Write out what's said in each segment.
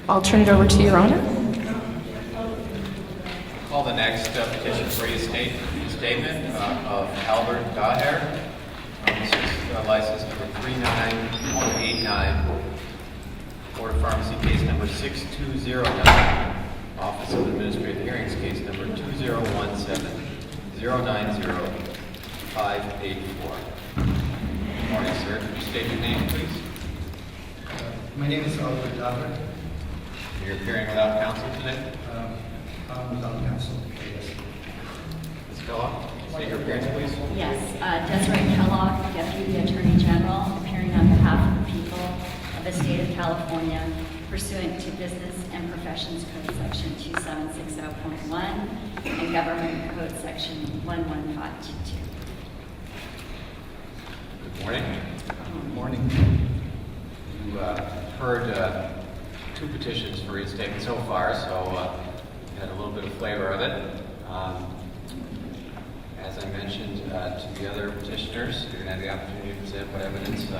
I'll turn it over to Your Honor. Call the next petition for reinstatement of Albert Daher. This is license number 39189, Board of Pharmacy case number 6209, Office of Administrative Hearings case number 2017-090-584. Good morning, sir. Could you state your name, please? My name is Albert Daher. You're appearing without counsel today? I'm without counsel. Yes. Ms. Kellogg, state your appearance, please. Yes, Desiree Kellogg, Deputy Attorney General, appearing on behalf of the people of the state of California pursuant to Business and Professions Code Section 2760.1 and Government Code Section 11522. Good morning. Good morning. You heard two petitions for reinstatement so far, so you had a little bit of flavor of it. As I mentioned to the other petitioners, you're going to have the opportunity to present what evidence you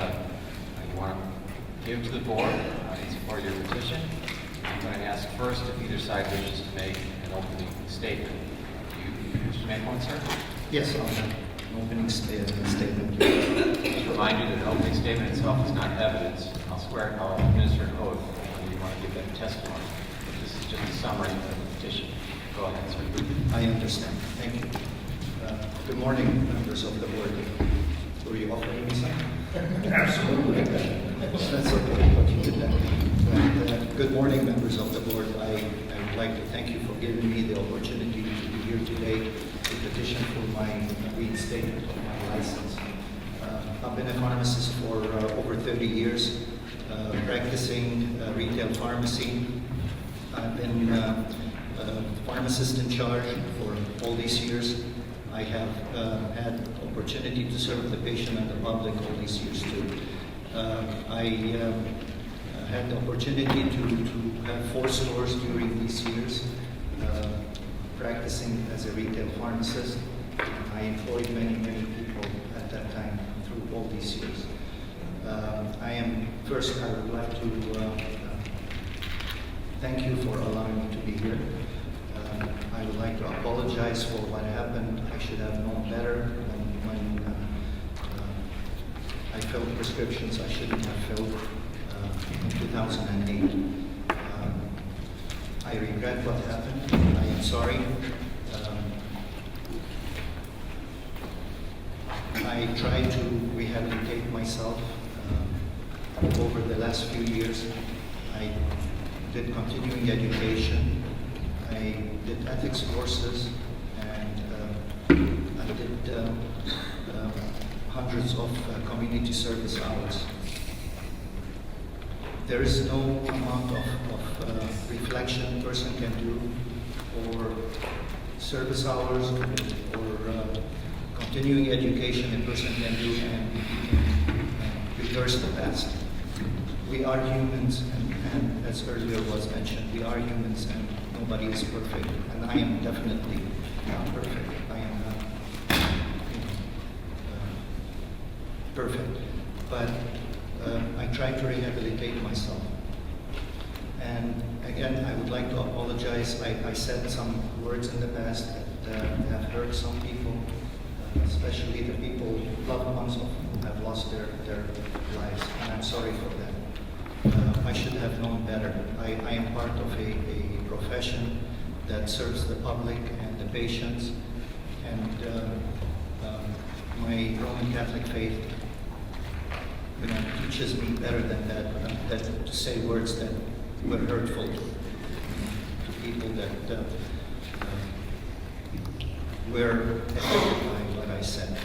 want to give to the board in support of your petition. I'm going to ask first if either side wishes to make an opening statement. Do you wish to make one, sir? Yes, I'll have an opening statement. Just remind you that an opening statement itself is not evidence. I'll administer an oath when you want to give that testimony. But this is just a summary of the petition. Go ahead, sir. I understand. Thank you. Good morning, members of the board. Were you offering me something? Absolutely. That's okay. But you did that. Good morning, members of the board. I would like to thank you for giving me the opportunity to be here today to petition for my reinstatement of my license. I've been a pharmacist for over 30 years, practicing retail pharmacy. I've been a pharmacist in charge for all these years. I have had opportunity to serve the patient and the public all these years too. I had the opportunity to have 4 stores during these years, practicing as a retail pharmacist. I employed many people at that time through all these years. First, I would like to thank you for allowing me to be here. I would like to apologize for what happened. I should have known better when I filled prescriptions I shouldn't have filled in 2008. I regret what happened. I am sorry. I tried to rehabilitate myself over the last few years. I did continuing education. I did ethics courses, and I did hundreds of community service hours. There is no amount of reflection a person can do, or service hours, or continuing education a person can do, and reverse the past. We are humans, and as earlier was mentioned, we are humans, and nobody is perfect, and I am definitely not perfect. I am not perfect, but I try to rehabilitate myself. And again, I would like to apologize. I said some words in the past that have hurt some people, especially the people, loved ones who have lost their lives, and I'm sorry for that. I should have known better. I am part of a profession that serves the public and the patients, and my Roman Catholic faith teaches me better than that, that to say words that were hurtful to people that were affected by what I said.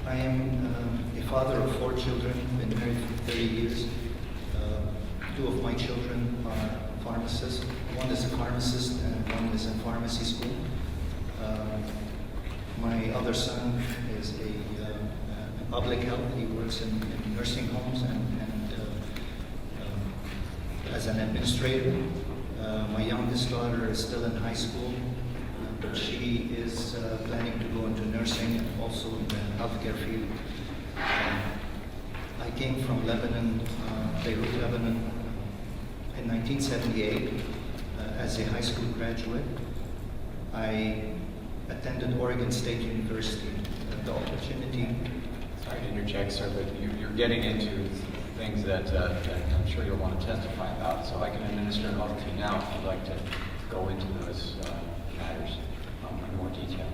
I am a father of 4 children, been married for 30 years. 2 of my children are pharmacists. One is a pharmacist and one is in pharmacy school. My other son is a public health. He works in nursing homes and as an administrator. My youngest daughter is still in high school, but she is planning to go into nursing and also in the healthcare field. I came from Lebanon, Beirut, Lebanon, in 1978 as a high school graduate. I attended Oregon State University. The opportunity. Sorry to interject, sir, but you're getting into things that I'm sure you'll want to testify about, so I can administer an oath to you now if you'd like to go into those matters in more detail.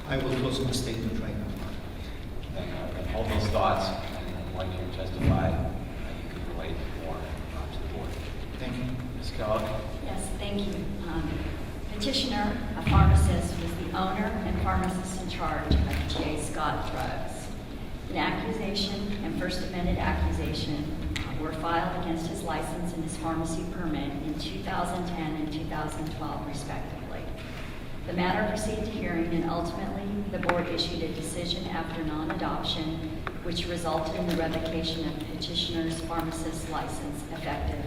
I will close my statement right now. And hold those thoughts, and when you testify, you can relate more to the board. Thank you. Ms. Kellogg? Yes, thank you. Petitioner, a pharmacist, was the owner and pharmacist in charge of J. Scott Drugs. An accusation and First Amendment accusation were filed against his license and his pharmacy permit in 2010 and 2012, respectively. The matter proceeded to hearing, and ultimately, the board issued a decision after non-adoption, which resulted in the revocation of petitioner's pharmacist license effective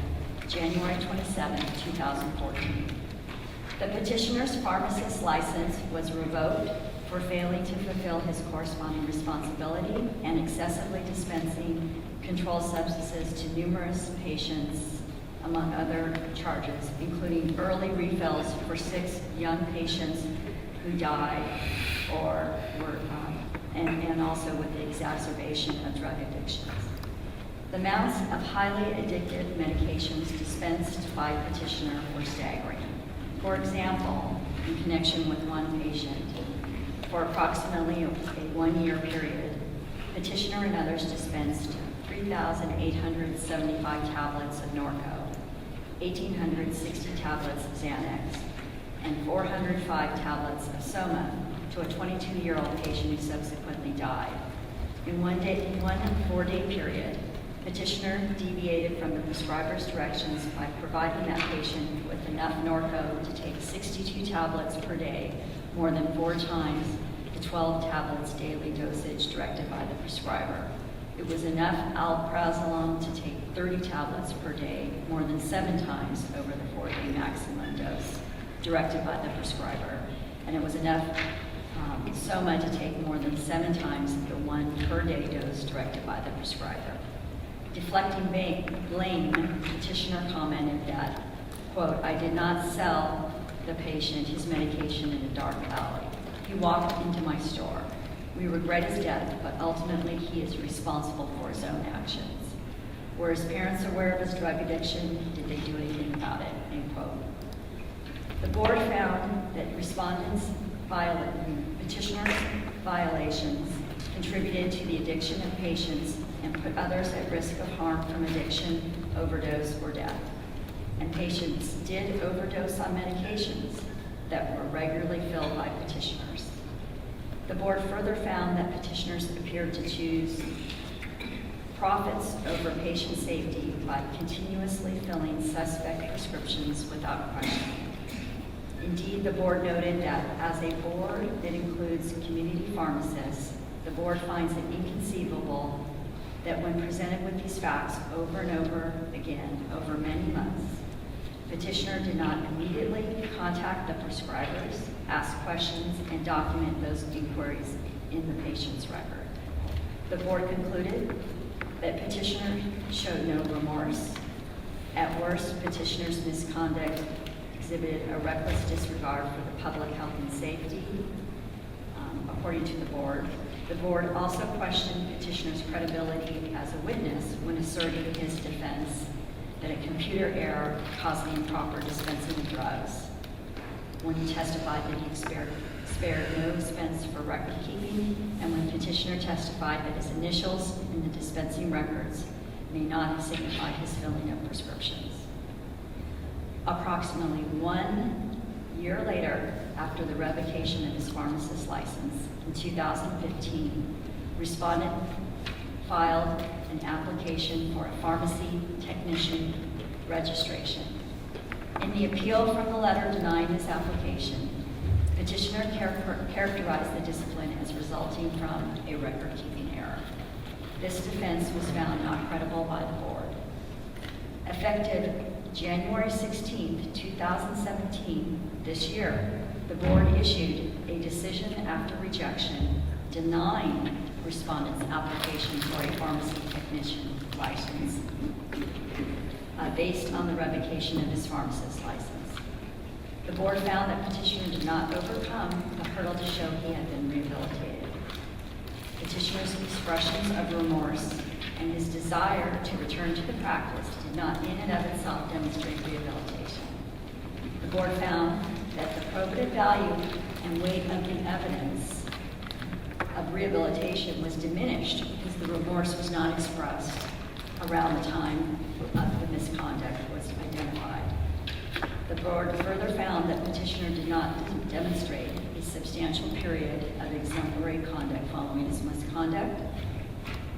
January 27, 2014. The petitioner's pharmacist license was revoked for failing to fulfill his corresponding responsibility and excessively dispensing controlled substances to numerous patients, among other charges, including early refills for 6 young patients who died or were, and also with the exacerbation of drug addictions. The amounts of highly addictive medications dispensed by petitioner were staggering. For example, in connection with one patient, for approximately a 1-year period, petitioner and others dispensed 3,875 tablets of Norco, 1,860 tablets of Xanax, and 405 tablets of Soma to a 22-year-old patient who subsequently died. In one 4-day period, petitioner deviated from the prescriber's directions by providing that patient with enough Norco to take 62 tablets per day, more than 4 times the 12 tablets daily dosage directed by the prescriber. It was enough alprazolam to take 30 tablets per day, more than 7 times over the 4-day maximum dose directed by the prescriber. And it was enough Soma to take more than 7 times the 1 per day dose directed by the prescriber. Deflecting blame, petitioner commented that, quote, "I did not sell the patient his medication in a dark alley. He walked into my store. We regret his death, but ultimately he is responsible for his own actions. Were his parents aware of his drug addiction? Did they do anything about it?" End quote. The board found that petitioner's violations contributed to the addiction of patients and put others at risk of harm from addiction, overdose, or death. And patients did overdose on medications that were regularly filled by petitioners. The board further found that petitioners appeared to choose profits over patient safety by continuously filling suspect prescriptions without questioning. Indeed, the board noted that as a board that includes community pharmacists, the board finds it inconceivable that when presented with these facts over and over again over many months, petitioner did not immediately contact the prescribers, ask questions, and document those inquiries in the patient's record. The board concluded that petitioner showed no remorse. At worst, petitioner's misconduct exhibited a reckless disregard for the public health and safety, according to the board. The board also questioned petitioner's credibility as a witness when asserting his defense that a computer error caused the improper dispensing of drugs, when he testified that he spared no expense for record keeping, and when petitioner testified that his initials in the dispensing records may not have signified his filling of prescriptions. Approximately 1 year later, after the revocation of his pharmacist license in 2015, respondent filed an application for a pharmacy technician registration. In the appeal from the letter denying his application, petitioner characterized the discipline as resulting from a record-keeping error. This defense was found not credible by the board. Effective January 16, 2017, this year, the board issued a decision after rejection denying respondent's application for a pharmacy technician license based on the revocation of his pharmacist license. The board found that petitioner did not overcome the hurdle to show he had been rehabilitated. Petitioner's expressions of remorse and his desire to return to the practice did not in and of itself demonstrate rehabilitation. The board found that the probative value and weight of the evidence of rehabilitation was diminished because the remorse was not expressed around the time of the misconduct was identified. The board further found that petitioner did not demonstrate a substantial period of exemplary conduct following his misconduct,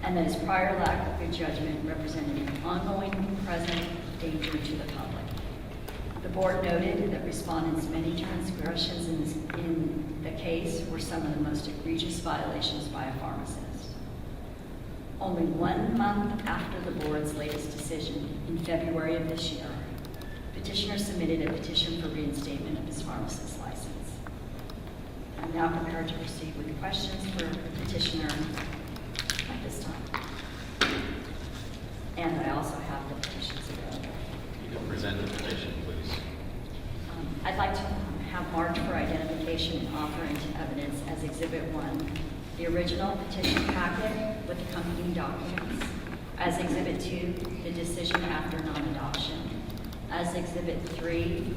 and that his prior lack of good judgment represented an ongoing present danger to the public. The board noted that respondents' many transgressions in the case were some of the most egregious violations by a pharmacist. Only 1 month after the board's latest decision, in February of this year, petitioner submitted a petition for reinstatement of his pharmacist license. I'm now prepared to proceed with questions for petitioner at this time. And I also have the petitions available. You can present the petition, please. I'd like to have marked for identification and offer into evidence as Exhibit 1, the original petition packet with accompanying documents, as Exhibit 2, the decision after non-adoption, as Exhibit 3,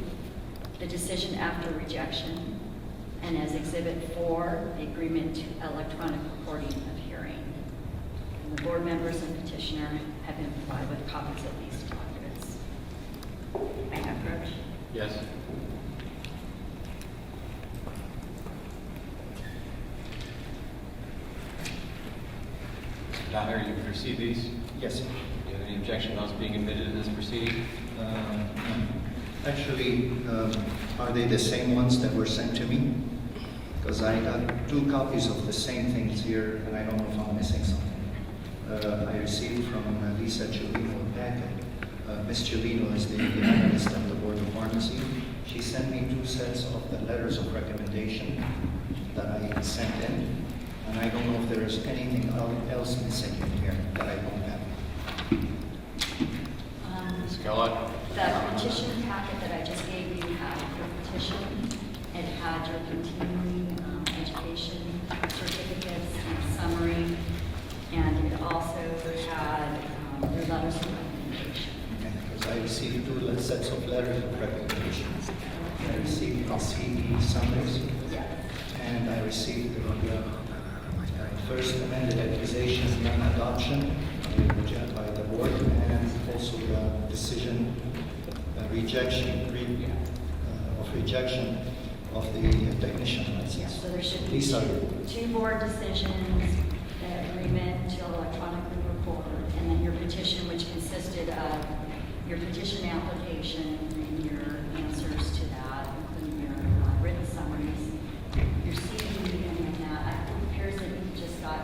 the decision after rejection, and as Exhibit 4, the agreement to electronic recording of hearing. And the board members and petitioner have been provided with copies of these documents. May I approach? Yes. Mr. Dyer, you've received these? Yes. Do you have any objection to those being admitted in this proceeding? Actually, are they the same ones that were sent to me? Because I got 2 copies of the same things here, and I don't know if I'm missing something. I received from Lisa Cellino a packet. Ms. Cellino is the analyst at the Board of Pharmacy. She sent me 2 sets of the letters of recommendation that I sent in, and I don't know if there is anything else missing in here that I don't have. Ms. Kellogg? The petition packet that I just gave you had your petition, it had your continuing education certificates and summary, and it also had your letters of recommendation. Because I received 2 sets of letters of recommendation. I received the CD summaries, and I received the first amended accusation non-adoption by the board, and also the decision rejection of the technician license. So there should be These are 2 board decisions, the agreement to electronically record, and then your petition, which consisted of your petition application and your answers to that, including your written summaries, your CD, and that. It appears that you just got,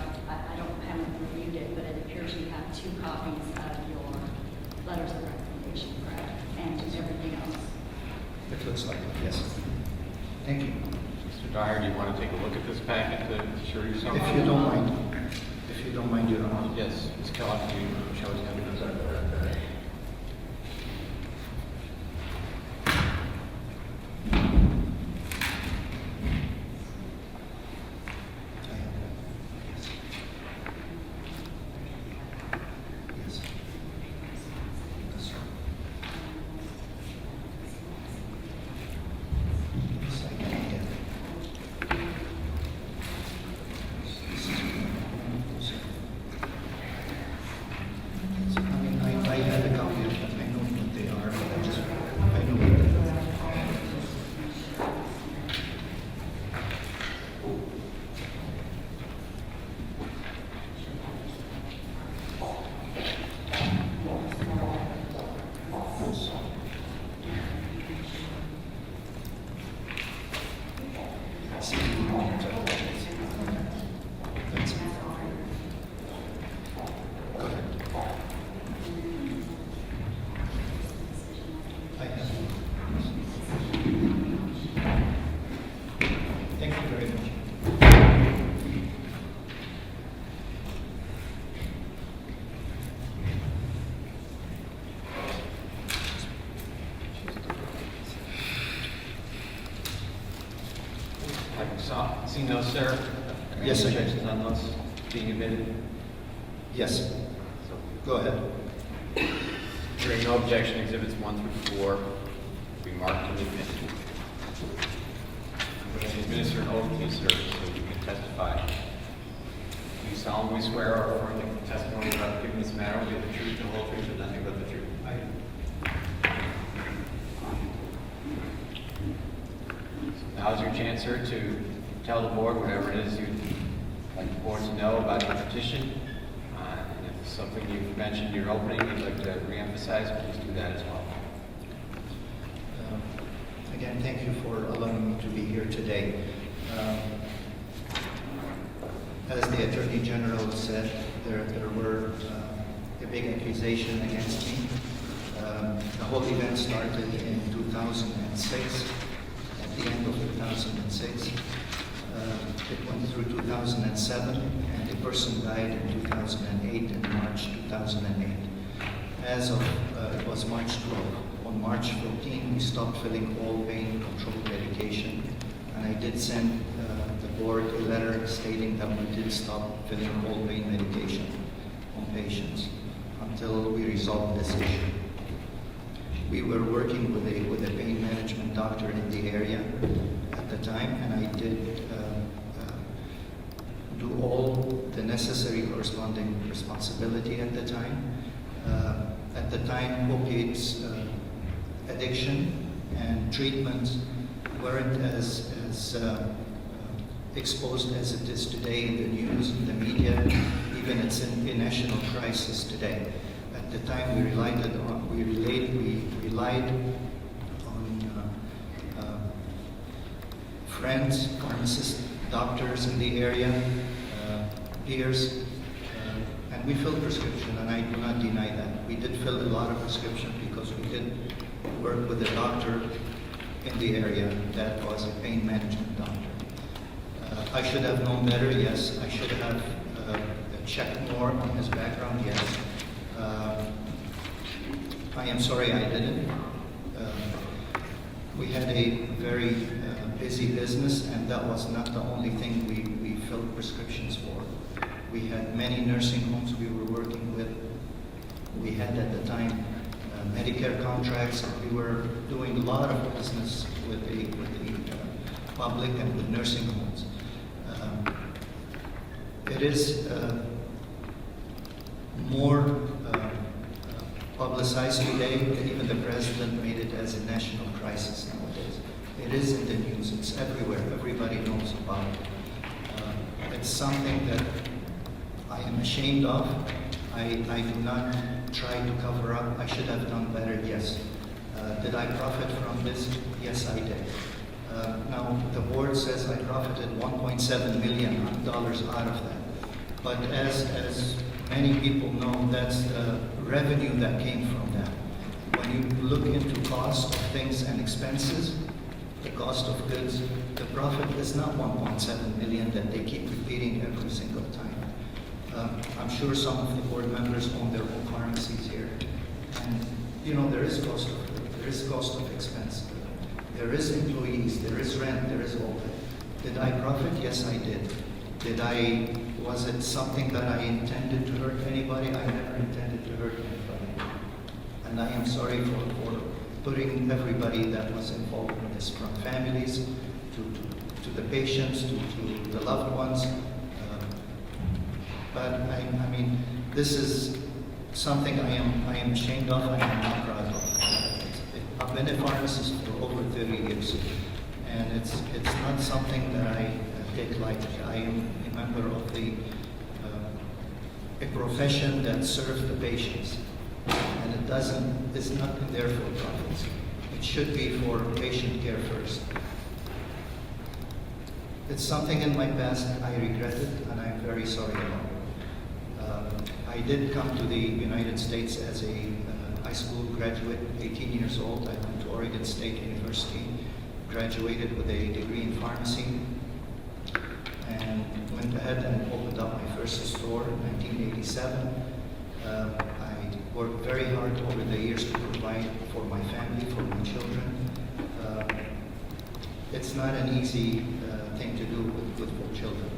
haven't reviewed it, but it appears you have 2 copies of your letters of recommendation, correct? And just everything else. It looks like it, yes. Thank you. Mr. Dyer, do you want to take a look at this packet to assure yourself? If you don't mind. If you don't mind, Your Honor. Yes, Ms. Kellogg, can you show us evidence? Yes. That's right. Yes, I can get it. This is- I mean, I Seeing those, sir? Yes, sir. Any objections on those being admitted? Yes, So, go ahead. hearing no objection, exhibits 1 through 4 will be marked and admitted. I'm going to administer an oath to you, sir, so you can testify. Do you solemnly swear or affirm that the testimony about giving this matter will be the truth, the whole truth, and nothing but the truth? Now's your chance, sir, to tell the board whatever it is you'd like the board to know about your petition. And if it's something you've mentioned in your opening you'd like to reemphasize, please do that as well. Again, thank you for allowing me to be here today. As the Attorney General said, there were a big accusation against me. The whole event started in 2006. At the end of 2006. It went through 2007, and a person died in 2008, in March 2008. As of, it was March 12. On March 14, we stopped filling all pain control medication, and I did send the board a letter stating that we did stop filling all pain medication on patients until we resolved this issue. We were working with a pain management doctor in the area at the time, and I did do all the necessary corresponding responsibility at the time. At the time, opiates addiction and treatment weren't as exposed as it is today in the news, in the media, even it's in a national crisis today. At the time, we relied on friends, pharmacists, doctors in the area, peers, and we filled prescription, and I do not deny that. We did fill a lot of prescription because we did work with a doctor in the area that was a pain management doctor. I should have known better, yes. I should have checked more on his background, yes. I am sorry I didn't. We had a very busy business, and that was not the only thing we filled prescriptions for. We had many nursing homes we were working with. We had at the time Medicare contracts. We were doing a lot of business with the public and with nursing homes. It is more publicized today. Even the president made it as a national crisis nowadays. It is in the news. It's everywhere. Everybody knows about it. It's something that I am ashamed of. I do not try to cover up. I should have done better, yes. Did I profit from this? Yes, I did. Now, the board says I profited $1.7 million out of that. But as many people know, that's the revenue that came from that. When you look into cost of things and expenses, the cost of goods, the profit is not 1.7 million that they keep repeating every single time. I'm sure some of the board members own their own pharmacies here. And, you know, there is cost of expense. There is employees, there is rent, there is all that. Did I profit? Yes, I did. Was it something that I intended to hurt anybody? I never intended to hurt anybody. And I am sorry for putting everybody that was involved in this, from families to the patients, to the loved ones. But I mean, this is something I am ashamed of, I am not proud of. I've been a pharmacist for over 30 years, and it's not something that I take lightly. I am a member of a profession that serves the patients, and it's not there for profits. It should be for patient care first. It's something in my past I regret it, and I'm very sorry about it. I did come to the United States as a high school graduate, 18 years old. I went to Oregon State University, graduated with a degree in pharmacy, and went ahead and opened up my first store in 1987. I worked very hard over the years to provide for my family, for my children. it's not an easy thing to do with 4 children.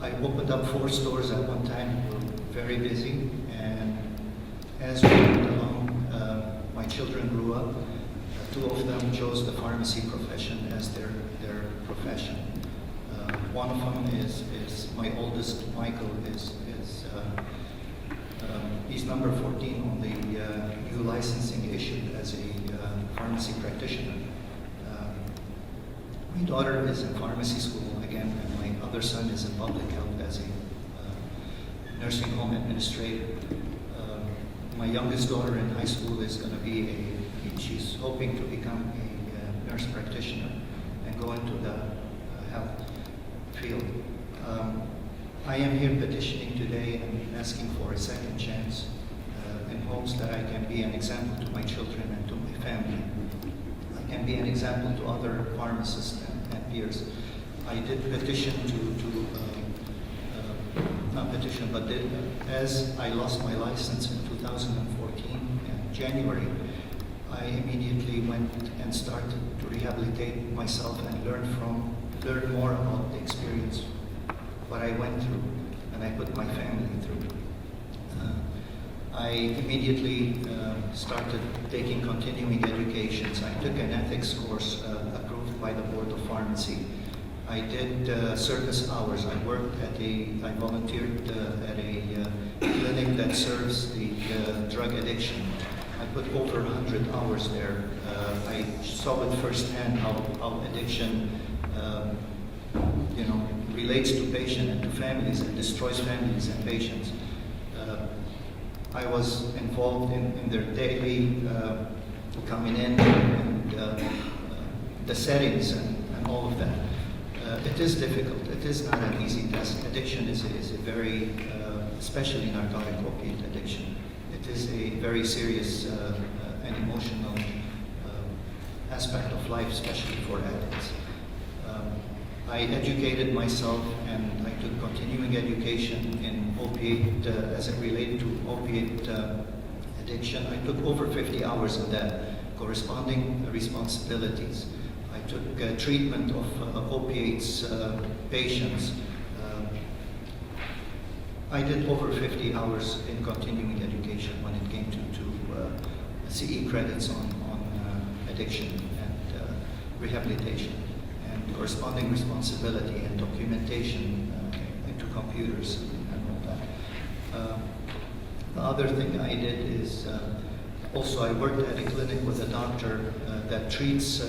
I opened up 4 stores at one time. We were very busy, and as we went along, my children grew up. 2 of them chose the pharmacy profession as their profession. One of them is my oldest, Michael, he's number 14 on the new licensing issued as a pharmacy practitioner. My daughter is in pharmacy school again, and my other son is in public health as a nursing home administrator. My youngest daughter in high school is going to be she's hoping to become a nurse practitioner and go into the health field. I am here petitioning today and asking for a second chance in hopes that I can be an example to my children and to my family. I can be an example to other pharmacists and peers. I did petition not petition, but as I lost my license in 2014 in January, I immediately went and started to rehabilitate myself and learn more about the experience, what I went through, and I put my family through. I immediately started taking continuing educations. I took an ethics course approved by the Board of Pharmacy. I did service hours. I volunteered at a clinic that serves the drug addiction. I put over 100 hours there. I saw it firsthand how addiction, relates to patient and to families and destroys families and patients. I was involved in their daily coming in and the settings and all of that. It is difficult. It is not an easy task. Addiction is a very, especially narcotic opiate addiction, it is a very serious and emotional aspect of life, especially for addicts. I educated myself and I took continuing education in opiate, as it related to opiate addiction. I took over 50 hours of that, corresponding responsibilities. I took treatment of opiates patients. I did over 50 hours in continuing education when it came to CE credits on addiction and rehabilitation, and corresponding responsibility and documentation into computers and all that. The other thing I did is also I worked at a clinic with a doctor that treats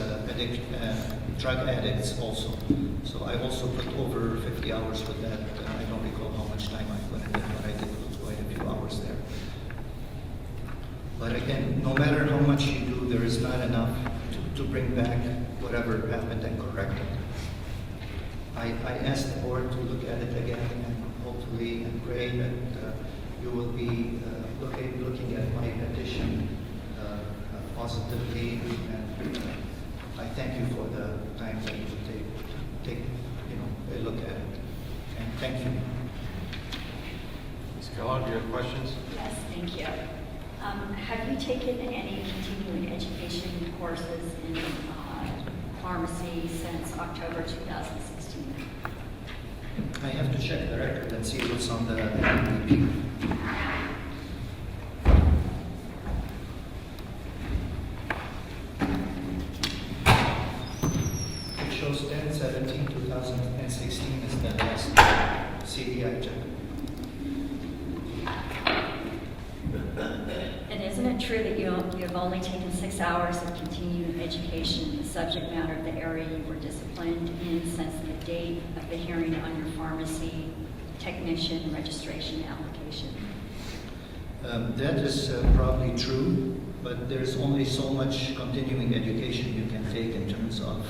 drug addicts also. So I also put over 50 hours with that. I don't recall how much time I put in it, but I did put quite a few hours there. But again, no matter how much you do, there is not enough to bring back whatever happened and correct it. I asked the board to look at it again and hopefully and pray that you will be looking at my petition positively, and I thank you for the time that you take a look at it. And thank you. Ms. Kellogg, do you have questions? Yes, thank you. Have you taken any continuing education courses in pharmacy since October 2016? I have to check the record and see what's on the NPP. It shows 10/17/2016 is the last CD I took. And isn't it true that you've only taken 6 hours of continuing education in the subject matter of the area you were disciplined in since the date of the hearing on your pharmacy technician registration application? That is probably true, but there's only so much continuing education you can take in terms of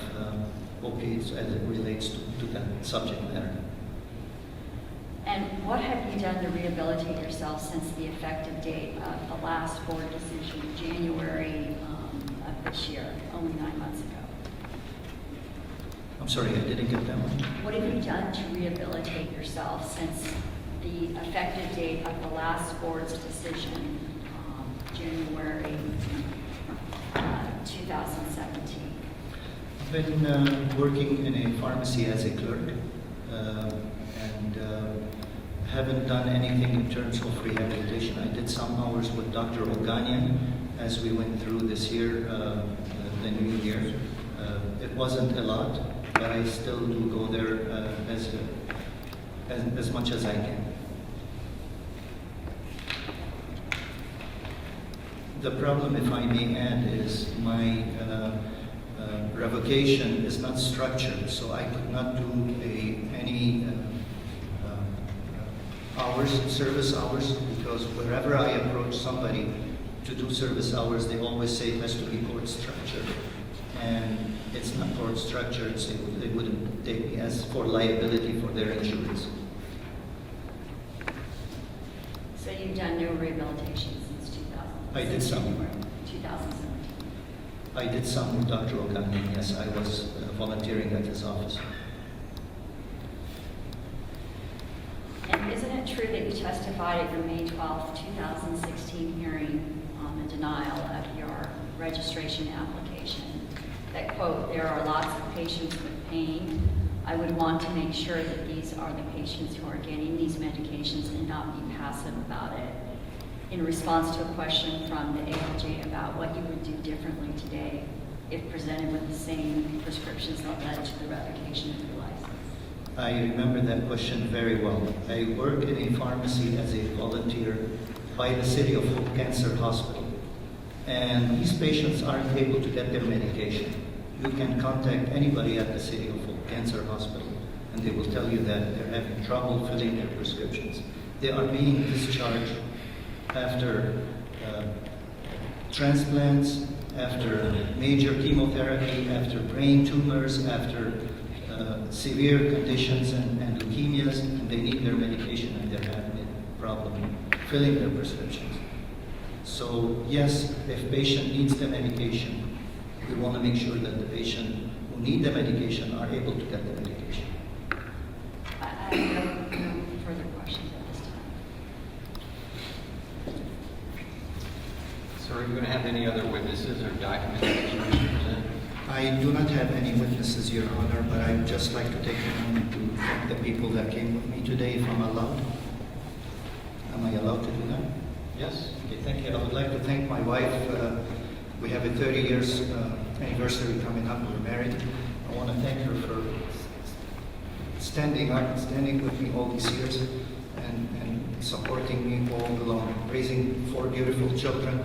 opiates as it relates to that subject matter. And what have you done to rehabilitate yourself since the effective date of the last board decision, January of this year, only 9 months ago? I'm sorry, I didn't get that one. What have you done to rehabilitate yourself since the effective date of the last board's decision, January 2017? I've been working in a pharmacy as a clerk, and haven't done anything in terms of rehabilitation. I did some hours with Dr. Oganian as we went through this year, the new year. It wasn't a lot, but I still do go there as much as I can. The problem, if I may add, is my revocation is not structured, so I could not do any service hours, because wherever I approach somebody to do service hours, they always say it has to be court structured. And it's not court structured, so they wouldn't take me as for liability for their insurance. So you've done no rehabilitation since 2000? I did some. 2017. I did some with Dr. Oganian, yes. I was volunteering at his office. And isn't it true that you testified at your May 12, 2016 hearing on the denial of your registration application that, quote, "there are lots of patients with pain. I would want to make sure that these are the patients who are getting these medications and not be passive about it," in response to a question from the ALJ about what you would do differently today if presented with the same prescriptions that led to the revocation of your license? I remember that question very well. I work in a pharmacy as a volunteer by the City of Hope Cancer Hospital. And these patients aren't able to get their medication. You can contact anybody at the City of Hope Cancer Hospital, and they will tell you that they're having trouble filling their prescriptions. They are being discharged after transplants, after major chemotherapy, after brain tumors, after severe conditions and leukemias, and they need their medication and they're having a problem filling their prescriptions. So yes, if patient needs the medication, we want to make sure that the patient who need the medication are able to get the medication. I have no further questions at this time. So are you going to have any other witnesses or documents that you wish to present? I do not have any witnesses, Your Honor, but I'd just like to take a moment to thank the people that came with me today, if I'm allowed. Am I allowed to do that? Yes. Okay, thank you. I would like to thank my wife. We have a 30 years anniversary coming up. We're married. I want to thank her for standing with me all these years and supporting me all along, raising 4 beautiful children,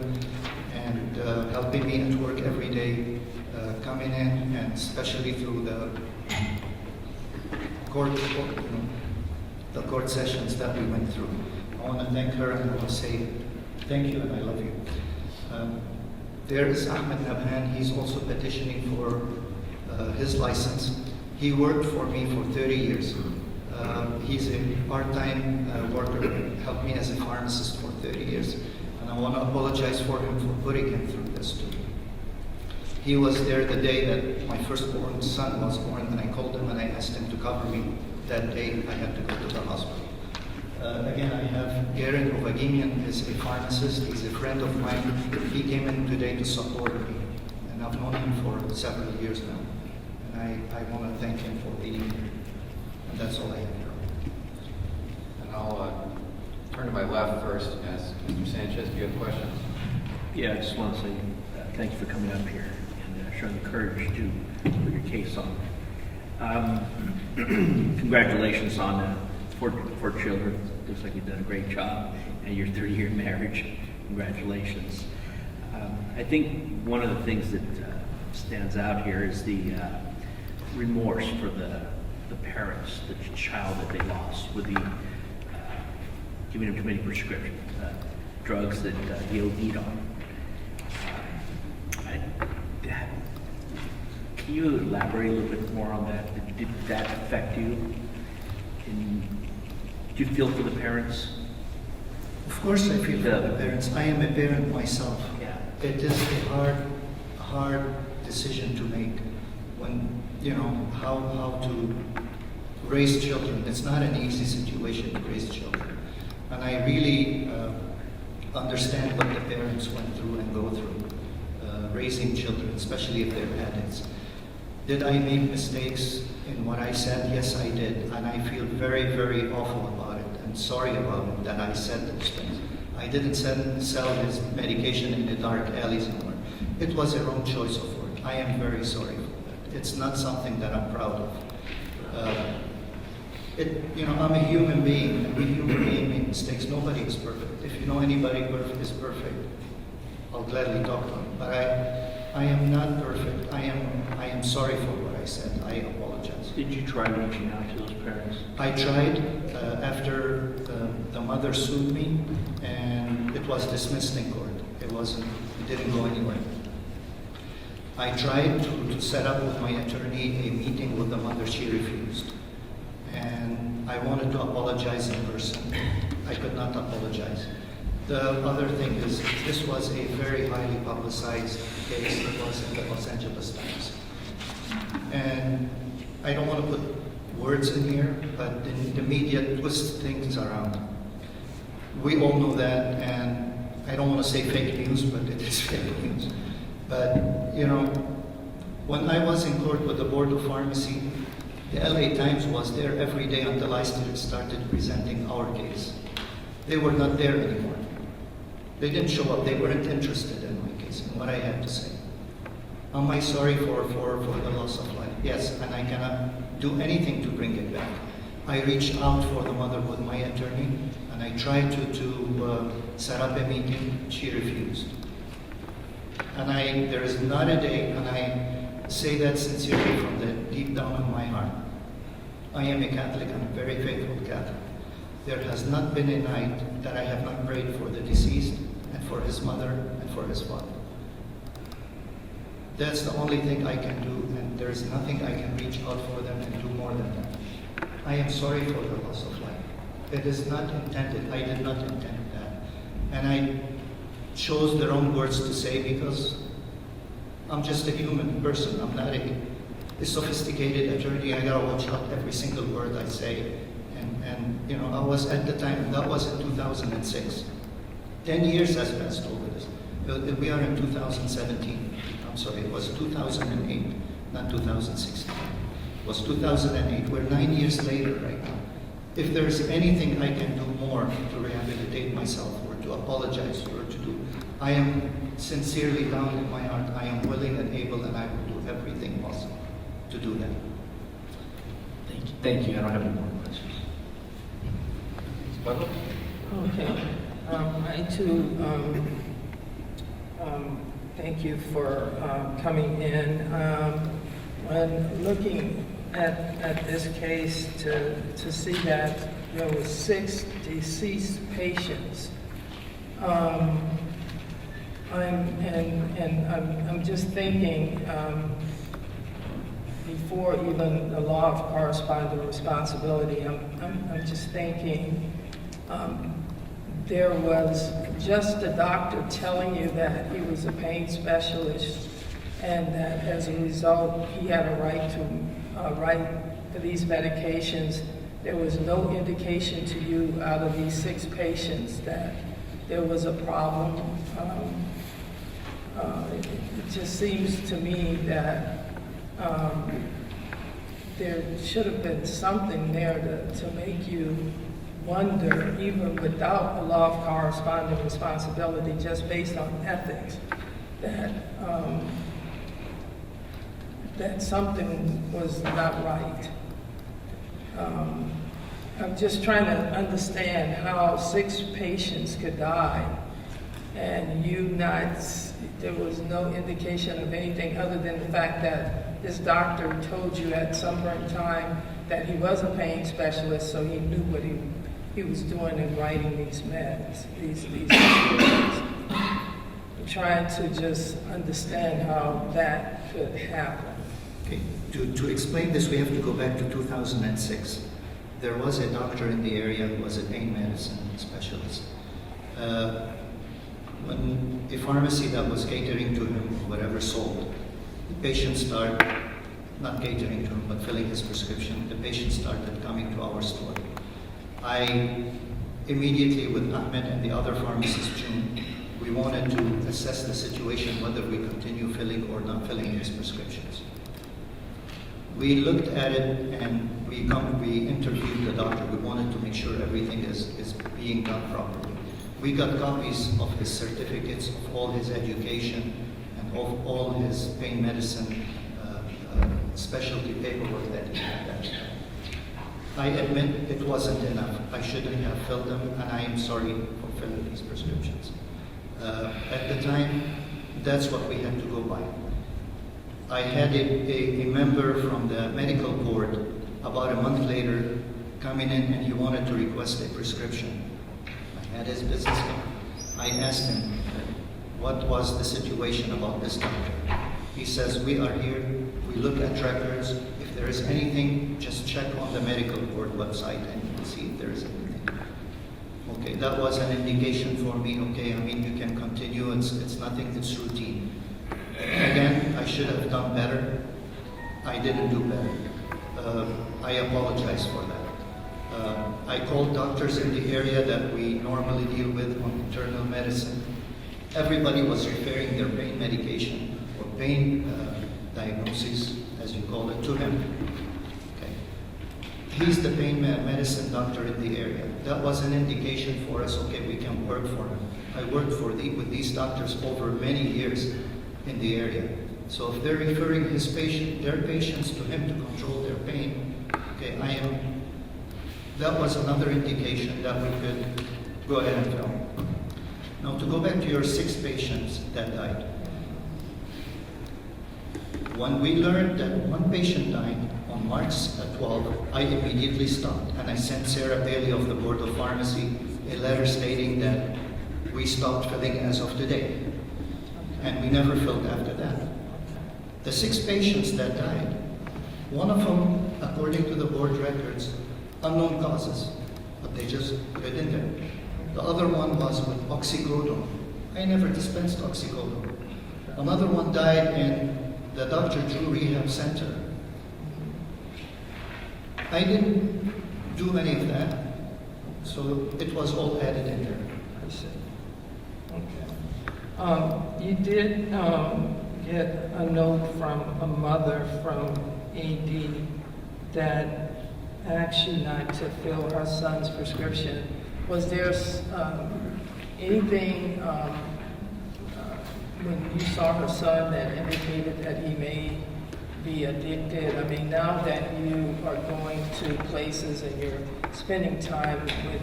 and helping me at work every day, coming in, and especially through the court sessions that we went through. I want to thank her, and I want to say thank you and I love you. There is Ahmed Nabhan. He's also petitioning for his license. He worked for me for 30 years. He's a part-time worker, helped me as a pharmacist for 30 years. And I want to apologize for him for putting him through this too. He was there the day that my firstborn son was born, and I called him and I asked him to cover me. That day I had to go to the hospital. Again, I have Garen Ovagimian is a pharmacist. He's a friend of mine. He came in today to support me, and I've known him for several years now. And I want to thank him for being here. And that's all I have here. And I'll turn to my left first and ask Mr. Sanchez, do you have questions? Yeah, I just want to say thank you for coming up here and showing the courage to put your case on. Congratulations on 4 children. Looks like you've done a great job, and your 30-year marriage. Congratulations. I think one of the things that stands out here is the remorse for the parents, the child that they lost with the giving them too many prescriptions, drugs that he OD'd on. Can you elaborate a little bit more on that? Did that affect you? Did you feel for the parents? Of course I feel for the parents. I am a parent myself. Yeah. It is a hard decision to make when, you know, how to raise children. It's not an easy situation to raise children. And I really understand what the parents went through and go through, raising children, especially if they're addicts. Did I make mistakes in what I said? Yes, I did. And I feel very, very awful about it and sorry about it that I said those things. I didn't sell his medication in the dark alleys anymore. It was a wrong choice of word. I am very sorry for that. It's not something that I'm proud of. I'm a human being, and we human beings make mistakes. Nobody is perfect. If you know anybody is perfect, I'll gladly talk to them. But I am not perfect. I am sorry for what I said. I apologize. Did you try reaching out to those parents? I tried after the mother sued me, and it was dismissed in court. It didn't go anywhere. I tried to set up with my attorney a meeting with the mother. She refused. And I wanted to apologize in person. I could not apologize. The other thing is, this was a very highly publicized case. It was in the Los Angeles Times. And I don't want to put words in here, but the media twists things around. We all know that, and I don't want to say fake news, but it is fake news. But, when I was in court with the Board of Pharmacy, the LA Times was there every day until I started presenting our case. They were not there anymore. They didn't show up. They weren't interested in my case and what I had to say. Am I sorry for the loss of life? Yes, and I cannot do anything to bring it back. I reached out for the mother with my attorney, and I tried to set up a meeting. She refused. And there is not a day, and I say that sincerely from the deep down of my heart. I am a Catholic and a very faithful Catholic. There has not been a night that I have not prayed for the deceased and for his mother and for his father. That's the only thing I can do, and there is nothing I can reach out for them and do more than that. I am sorry for the loss of life. It is not intended. I did not intend that. And I chose the wrong words to say because I'm just a human person. I'm not a sophisticated attorney. I gotta watch out every single word I say. And I was at the time, that was in 2006. 10 years has passed over this. We are in 2017. I'm sorry, it was 2008, not 2016. It was 2008. We're 9 years later right now. If there's anything I can do more to rehabilitate myself or to apologize or to do, I am sincerely down in my heart. I am willing and able, and I will do everything possible to do that. Thank you. I don't have any more questions. Okay. I too thank you for coming in. When looking at this case, to see that there were 6 deceased patients, I'm just thinking, before even the law of corresponding responsibility, I'm just thinking, there was just a doctor telling you that he was a pain specialist and that as a result he had a right to write for these medications. There was no indication to you out of these 6 patients that there was a problem. It just seems to me that there should have been something there to make you wonder, even without the law of corresponding responsibility, just based on ethics, that something was not right. I'm just trying to understand how 6 patients could die and there was no indication of anything other than the fact that this doctor told you at some point in time that he was a pain specialist, so he knew what he was doing in writing these meds, these prescriptions. I'm trying to just understand how that could happen. Okay. To explain this, we have to go back to 2006. There was a doctor in the area who was a pain medicine specialist. When a pharmacy that was catering to him, whatever sold, the patient started, not catering to him, but filling his prescription, the patient started coming to our store. A immediately with Ahmed and the other pharmacist, June, we wanted to assess the situation, whether we continue filling or not filling his prescriptions. We looked at it and we interviewed the doctor. We wanted to make sure everything is being done properly. We got copies of his certificates, of all his education, and of all his pain medicine specialty paperwork that he had at the time. I admit it wasn't enough. I shouldn't have filled them, and I am sorry for filling these prescriptions. At the time, that's what we had to go by. I had a member from the medical board about a month later coming in, and he wanted to request a prescription. I had his business card. I asked him, what was the situation about this doctor? He says, we are here, we look at records. If there is anything, just check on the medical board website and you will see if there is anything. Okay, that was an indication for me. Okay, I mean, you can continue, it's nothing, it's routine. Again, I should have done better. I didn't do better. I apologize for that. I called doctors in the area that we normally deal with on internal medicine. Everybody was referring their pain medication or pain diagnosis, as you call it, to him. Okay. He's the pain medicine doctor in the area. That was an indication for us, okay, we can work for him. I worked with these doctors over many years in the area. So if they're referring their patients to him to control their pain, okay, that was another indication that we could go ahead and film. Now to go back to your 6 patients that died. When we learned that one patient died on March 12, I immediately stopped and I sent Sarah Bailey of the Board of Pharmacy a letter stating that we stopped filling as of today. And we never filled after that. The 6 patients that died, one of them, according to the board records, unknown causes, but they just put it in there. The other one was with oxycodone. I never dispensed oxycodone. Another one died in the Dr. Drew Rehab Center. I didn't do any of that, so it was all added in there. I see. Okay. You did get a note from a mother from AD that asked you not to fill her son's prescription. Was there anything when you saw her son that indicated that he may be addicted? I mean, now that you are going to places and you're spending time with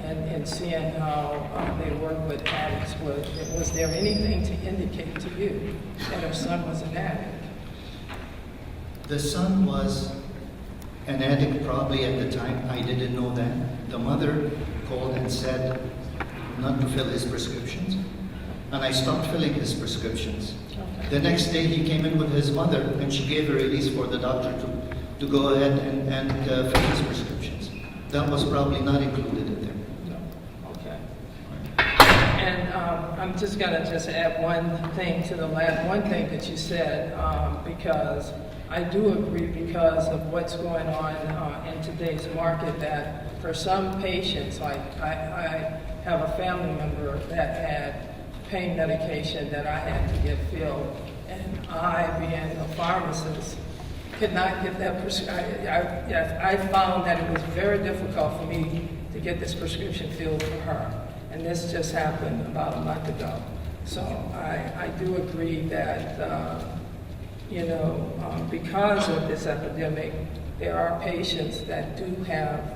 and seeing how they work with addicts, was there anything to indicate to you that her son was an addict? The son was an addict probably at the time. I didn't know that. The mother called and said not to fill his prescriptions, and I stopped filling his prescriptions. Okay. The next day he came in with his mother and she gave a release for the doctor to go ahead and fill his prescriptions. That was probably not included in there. No. Okay. And I'm just gonna add one thing to the last one thing that you said, because I do agree, because of what's going on in today's market, that for some patients, like I have a family member that had pain medication that I had to get filled, and I, being a pharmacist, could not get that prescription. I found that it was very difficult for me to get this prescription filled for her, and this just happened about a month ago. So I do agree that because of this epidemic, there are patients that do have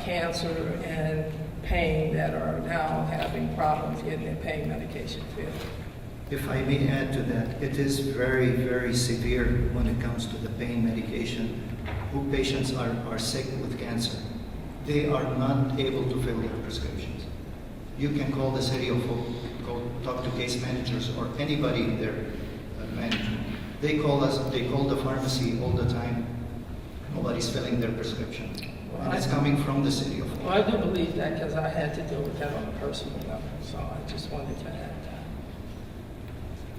cancer and pain that are now having problems getting their pain medication filled. If I may add to that, it is very, very severe when it comes to the pain medication. Who patients are sick with cancer, they are not able to fill their prescriptions. You can call the City of Hope, talk to case managers or anybody in their management. They call us, they call the pharmacy all the time. Nobody's filling their prescription. And it's coming from the City of Hope. Well, I do believe that because I had to deal with that on a personal level, so I just wanted to add that.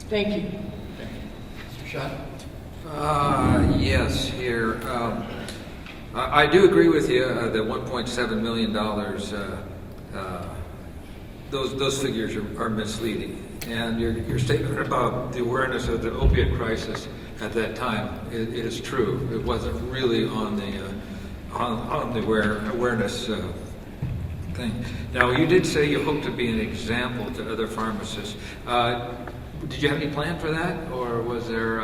Thank you. Mr. Shah? Yes, here. I do agree with you that $1.7 million, those figures are misleading. And your statement about the awareness of the opiate crisis at that time, it is true. It wasn't really on the awareness thing. Now, you did say you hope to be an example to other pharmacists. Did you have any plan for that, or was there?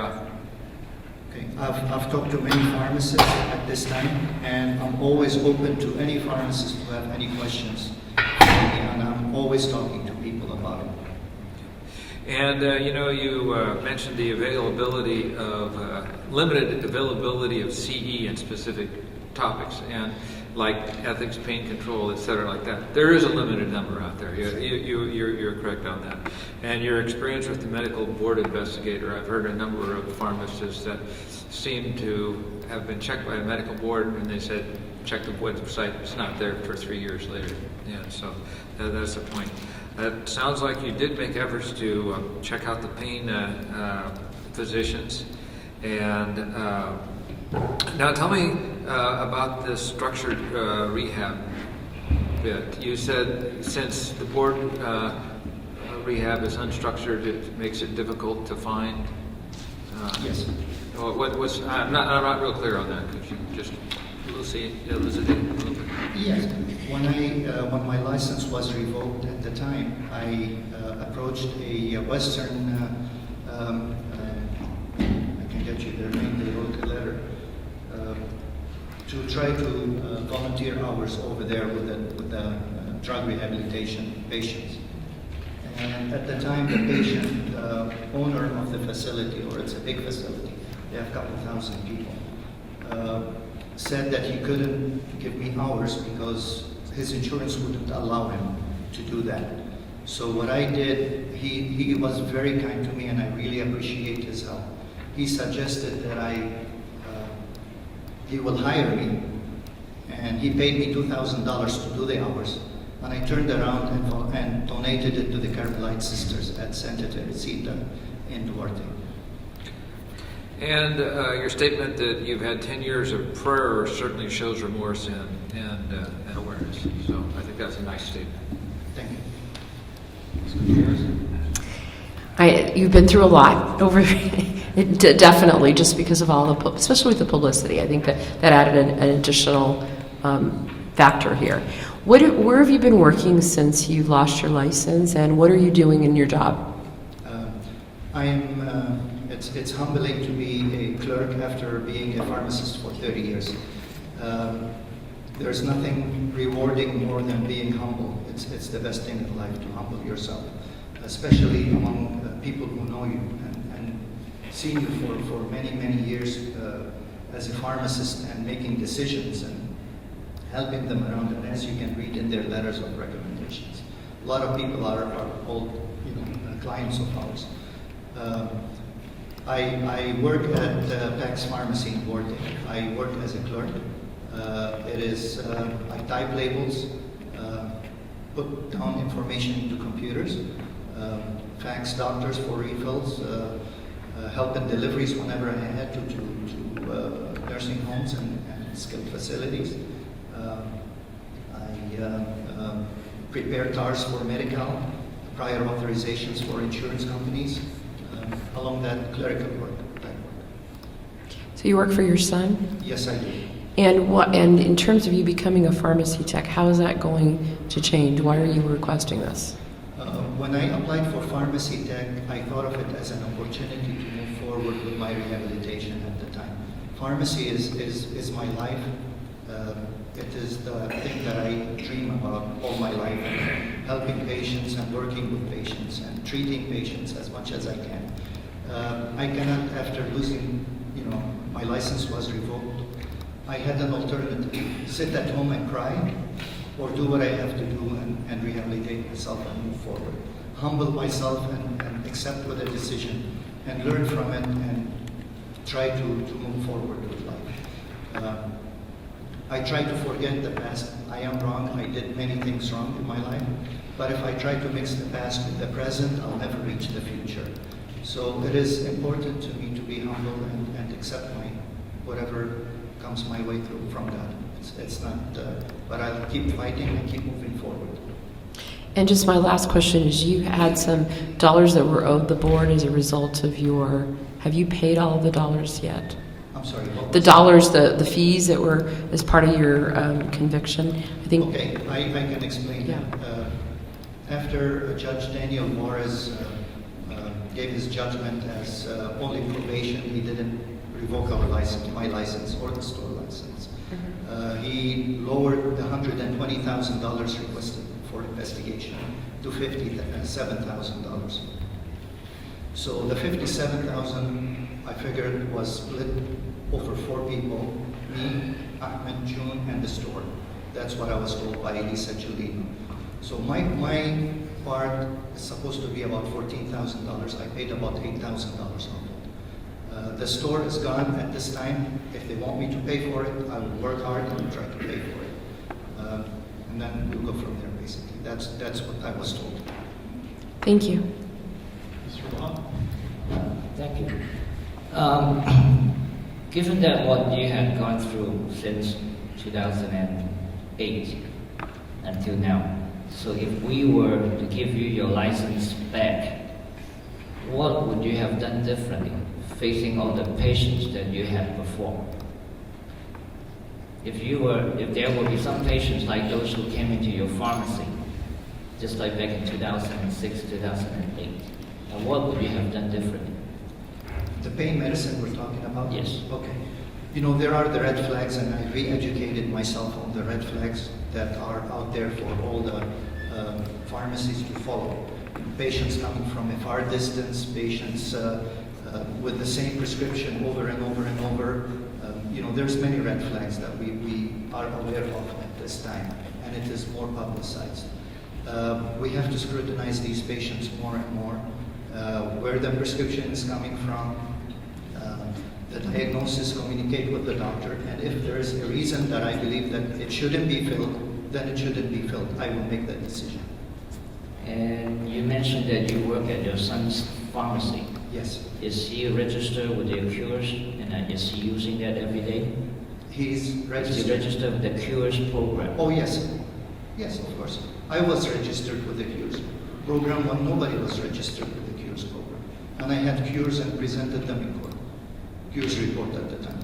Okay. I've talked to many pharmacists at this time, and I'm always open to any pharmacist who have any questions, and I'm always talking to people about it. And you mentioned the availability of limited availability of CE in specific topics, and like ethics, pain control, et cetera, like that. There is a limited number out there. You're correct on that. And your experience with the medical board investigator, I've heard a number of pharmacists that seem to have been checked by a medical board, and they said, check the website, it's not there for 3 years later. Yeah, so that's the point. It sounds like you did make efforts to check out the pain physicians. And now tell me about this structured rehab bit. You said since the board rehab is unstructured, it makes it difficult to find. Yes. I'm not real clear on that. Could you just elucidate a little bit? Yes. When my license was revoked at the time, I approached a Western, I can get you their name, they wrote a letter, to try to volunteer hours over there with the drug rehabilitation patients. And at the time, the patient, the owner of the facility, or it's a big facility, they have a couple thousand people, said that he couldn't give me hours because his insurance wouldn't allow him to do that. So what I did, he was very kind to me, and I really appreciate his help. He suggested that he will hire me, and he paid me $2,000 to do the hours. And I turned around and donated it to the Carmelite Sisters at Santa Teresita in Duarte. And your statement that you've had 10 years of prayer certainly shows remorse and awareness. So I think that's a nice statement. Thank you. You've been through a lot over, definitely, just because of all the, especially with the publicity. I think that added an additional factor here. Where have you been working since you lost your license, and what are you doing in your job? I am. It's humbling to be a clerk after being a pharmacist for 30 years. There's nothing rewarding more than being humble. It's the best thing in life to humble yourself, especially among people who know you and seen you for many, many years as a pharmacist and making decisions and helping them around. And as you can read in their letters of recommendations, a lot of people are old, clients of ours. I work at PAX Pharmacy in Duarte. I work as a clerk. I type labels, put down information into computers, fax doctors for refills, help in deliveries whenever I had to nursing homes and skilled facilities. I prepare TARs for medical, prior authorizations for insurance companies, along that clerical work. So you work for your son? Yes, I do. And in terms of you becoming a pharmacy tech, how is that going to change? Why are you requesting this? When I applied for pharmacy tech, I thought of it as an opportunity to move forward with my rehabilitation at the time. Pharmacy is my life. It is the thing that I dream about all my life, helping patients and working with patients and treating patients as much as I can. I cannot, after losing, my license was revoked, I had an alternative: sit at home and cry, or do what I have to do and rehabilitate myself and move forward. Humble myself and accept with a decision and learn from it and try to move forward with life. I try to forget the past. I am wrong. I did many things wrong in my life. But if I try to mix the past with the present, I'll never reach the future. So it is important to me to be humble and accept my whatever comes my way through from God. It's not, but I'll keep fighting and keep moving forward. And just my last question is, you had some dollars that were owed the board as a result of your, have you paid all of the dollars yet? I'm sorry. What The was dollars, the fees that were as part of your conviction? I think. Okay, I can explain Yeah. that. After Judge Daniel Morris gave his judgment as only probation, he didn't revoke our license, my license, or the store license. He lowered the $120,000 requested for investigation to $57,000. So the $57,000 I figured was split over 4 people, me, Ahmed, June, and the store. That's what I was told by Elisa Giulino. So my part is supposed to be about $14,000. I paid about $8,000 on it. The store is gone at this time. If they want me to pay for it, I will work hard and try to pay for it. And then we'll go from there, basically. That's what I was told. Thank you. Mr. Wahab? Thank you. Given that what you have gone through since 2008 until now, so if we were to give you your license back, what would you have done differently, facing all the patients that you had before? If there would be some patients like those who came into your pharmacy, just like back in 2006, 2008, and what would you have done differently? The pain medicine we're talking about? Yes. Okay. You know, there are the red flags, and I re-educated myself on the red flags that are out there for all the pharmacies to follow. Patients coming from a far distance, patients with the same prescription over and over and over. You know, there's many red flags that we are aware of at this time, and it is more publicized. We have to scrutinize these patients more and more, where the prescription is coming from, the diagnosis, communicate with the doctor, and if there is a reason that I believe that it shouldn't be filled, then it shouldn't be filled. I will make that decision. And you mentioned that you work at your son's pharmacy. Yes. Is he registered with the Cures, and is he using that every day? He's Is he registered. registered with the Cures program? Oh, yes. Yes, of course. I was registered with the Cures program when nobody was registered with the Cures program. And I had Cures and presented them in court. Cures report at the time.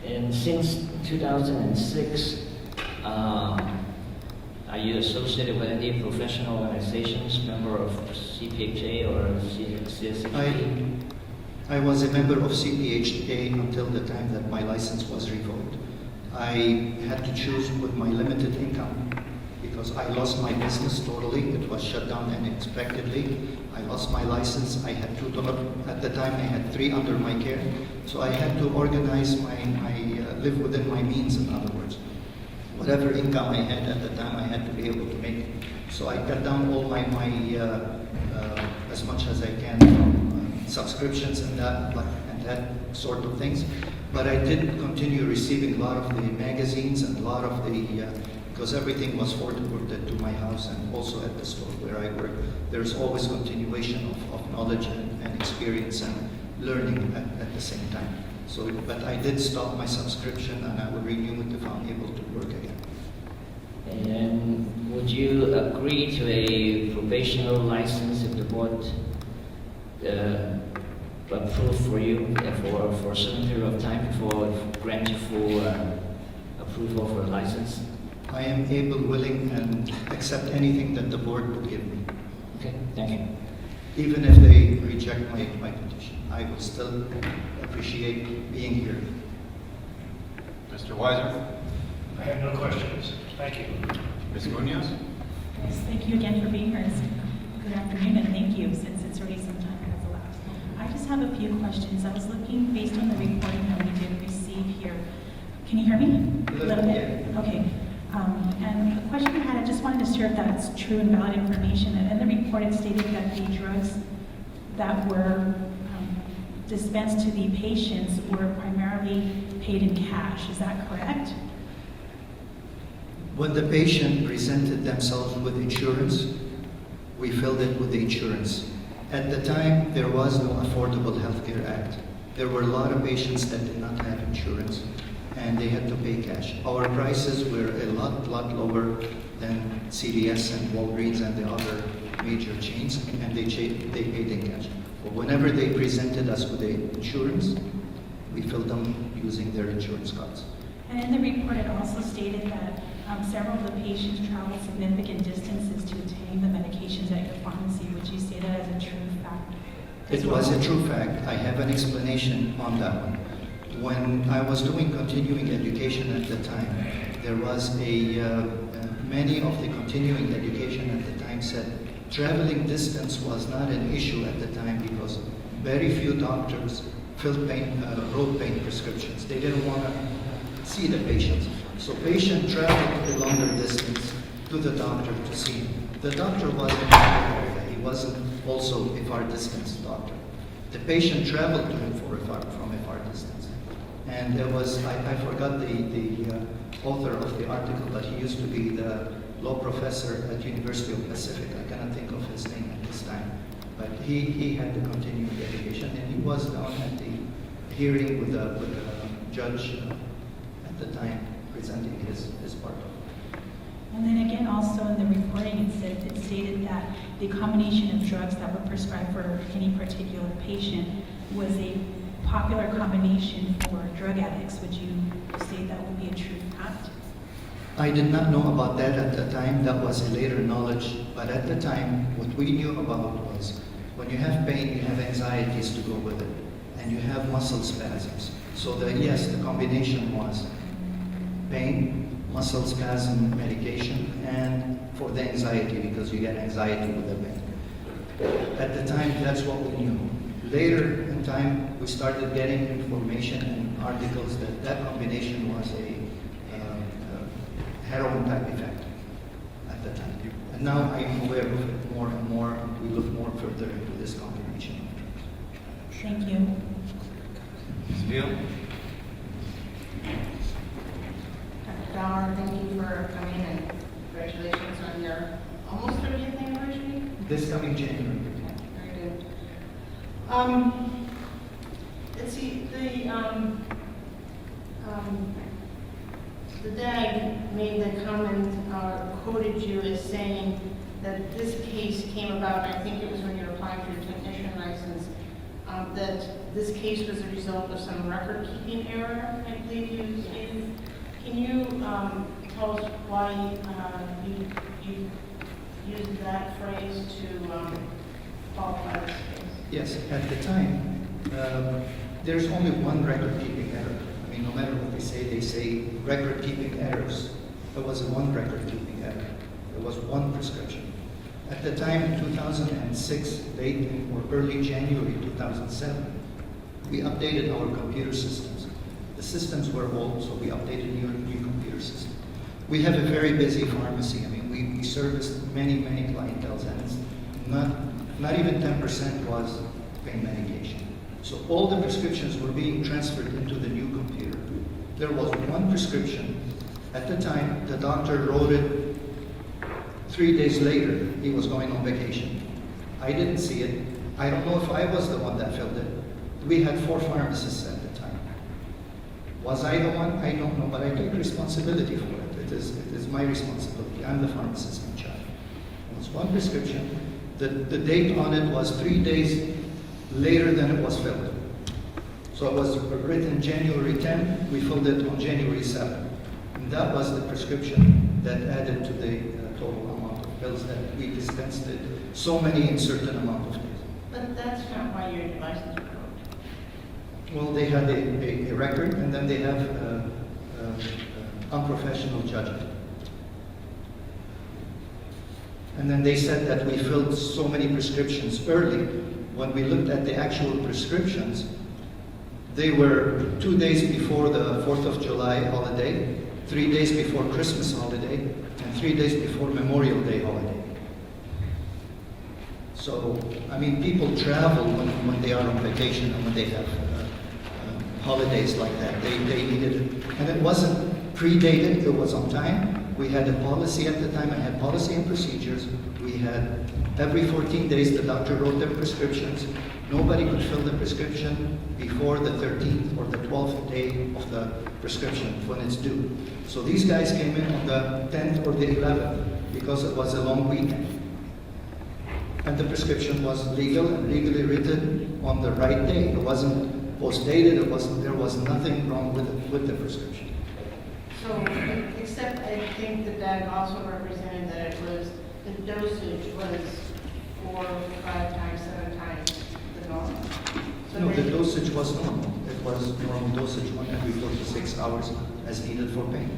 And since 2006, are you associated with any professional organizations, member of CPHA or CSCP? I was a member of CPHA until the time that my license was revoked. I had to choose with my limited income because I lost my business totally. It was shut down unexpectedly. I lost my license. I had 2 dollars. At the time, I had 3 under my care. So I had to organize live within my means, in other words. Whatever income I had at the time, I had to be able to make it. So I cut down all my as much as I can from subscriptions and that sort of things. But I did continue receiving a lot of the magazines and a lot of the, because everything was forwarded to my house and also at the store where I work. There's always continuation of knowledge and experience and learning at the same time. So, but I did stop my subscription and I will renew it if I'm able to work again. And would you agree to a probational license if the board approved for you for a certain period of time before grant you full approval for a license? I am able, willing, and accept anything that the board would give me. Okay, thank you. Even if they reject my petition, I will still appreciate being here. Mr. Weiser? I have no questions. Thank you. Ms. Munoz? Yes, thank you again for being here. Good afternoon, and thank you, since it's already some time has elapsed. I just have a few questions. I was looking, based on the recording that we did receive here. Can you hear me? A little bit. Okay. And the question I had, I just wanted to share if that's true and valid information. And in the report, it stated that the drugs that were dispensed to the patients were primarily paid in cash. Is that correct? When the patient presented themselves with insurance, we filled it with the insurance. At the time, there was no Affordable Health Care Act. There were a lot of patients that did not have insurance. and they had to pay cash. Our prices were a lot lower than CVS and Walgreens and the other major chains, and they paid in cash. But whenever they presented us with the insurance, we filled them using their insurance cards. And in the report, it also stated that several of the patients traveled significant distances to obtain the medications at your pharmacy. Would you say that as a true fact? It was a true fact. I have an explanation on that one. When I was doing continuing education at the time, there was many of the continuing education at the time said traveling distance was not an issue at the time because very few doctors wrote pain prescriptions. They didn't want to see the patients. So patient traveled a longer distance to the doctor to see him. The doctor wasn't in the area. He wasn't also a far distance doctor. The patient traveled to him from a far distance. And there was, I forgot the author of the article, but he used to be the law professor at University of Pacific. I cannot think of his name at this time. But he had the continuing education, and he was down at the hearing with the judge at the time, presenting his part of it. And then again, also in the reporting, it stated that the combination of drugs that were prescribed for any particular patient was a popular combination for drug addicts. Would you say that would be a true fact? I did not know about that at the time. That was a later knowledge. But at the time, what we knew about was when you have pain, you have anxieties to go with it, and you have muscle spasms. So yes, the combination was pain, muscle spasm medication, and for the anxiety, because you get anxiety with the pain. At the time, that's what we knew. Later in time, we started getting information and articles that combination was a heroin type effect at the time. And now I'm aware of it more and more, and we look more further into this combination of drugs. Thank you. Ms. Beal? Dr. Bauer, thank you for coming and congratulations on your almost 30th anniversary. This coming January. Very good. Let's see, the DAG made the comment, quoted you as saying that this case came about, I think it was when you were applying for your technician license, that this case was a result of some record-keeping error, I believe you stated. Can you tell us why you used that phrase to qualify this case? Yes, at the time, there's only one record-keeping error. I mean, no matter what they say record-keeping errors. There was one record-keeping error. There was one prescription. At the time, in 2006, late or early January 2007, we updated our computer systems. The systems were old, so we updated new computer systems. We have a very busy pharmacy. I mean, we serviced many clienteles, and it's not even 10% was pain medication. So all the prescriptions were being transferred into the new computer. There was one prescription. At the time, the doctor wrote it. 3 days later, he was going on vacation. I didn't see it. I don't know if I was the one that filled it. We had 4 pharmacists at the time. Was I the one? I don't know, but I take responsibility for it. It is my responsibility. I'm the pharmacist in charge. It was one prescription. The date on it was 3 days later than it was filled. So it was written January 10, we filled it on January 7. And that was the prescription that added to the total amount of pills that we dispensed it, so many in certain amount of days. But that's not why your license was revoked. Well, they had a record, and then they have unprofessional judgment. And then they said that we filled so many prescriptions early. When we looked at the actual prescriptions, they were 2 days before the 4th of July holiday, 3 days before Christmas holiday, and 3 days before Memorial Day holiday. So, I mean, people travel when they are on vacation and when they have holidays like that. They needed it. And it wasn't predated, it was on time. We had a policy at the time, I had policy and procedures. We had every 14 days the doctor wrote their prescriptions. Nobody could fill the prescription before the 13th or the 12th day of the prescription when it's due. So these guys came in on the 10th or the 11th because it was a long weekend. And the prescription was legal and legally written on the right day. It wasn't post-dated, there was nothing wrong with the prescription. So, except I think the bag also represented that it was, the dosage was 4, 5 times, 7 times the normal. So No, the then- dosage was normal. It was normal dosage, 1 every 4 to 6 hours as needed for pain.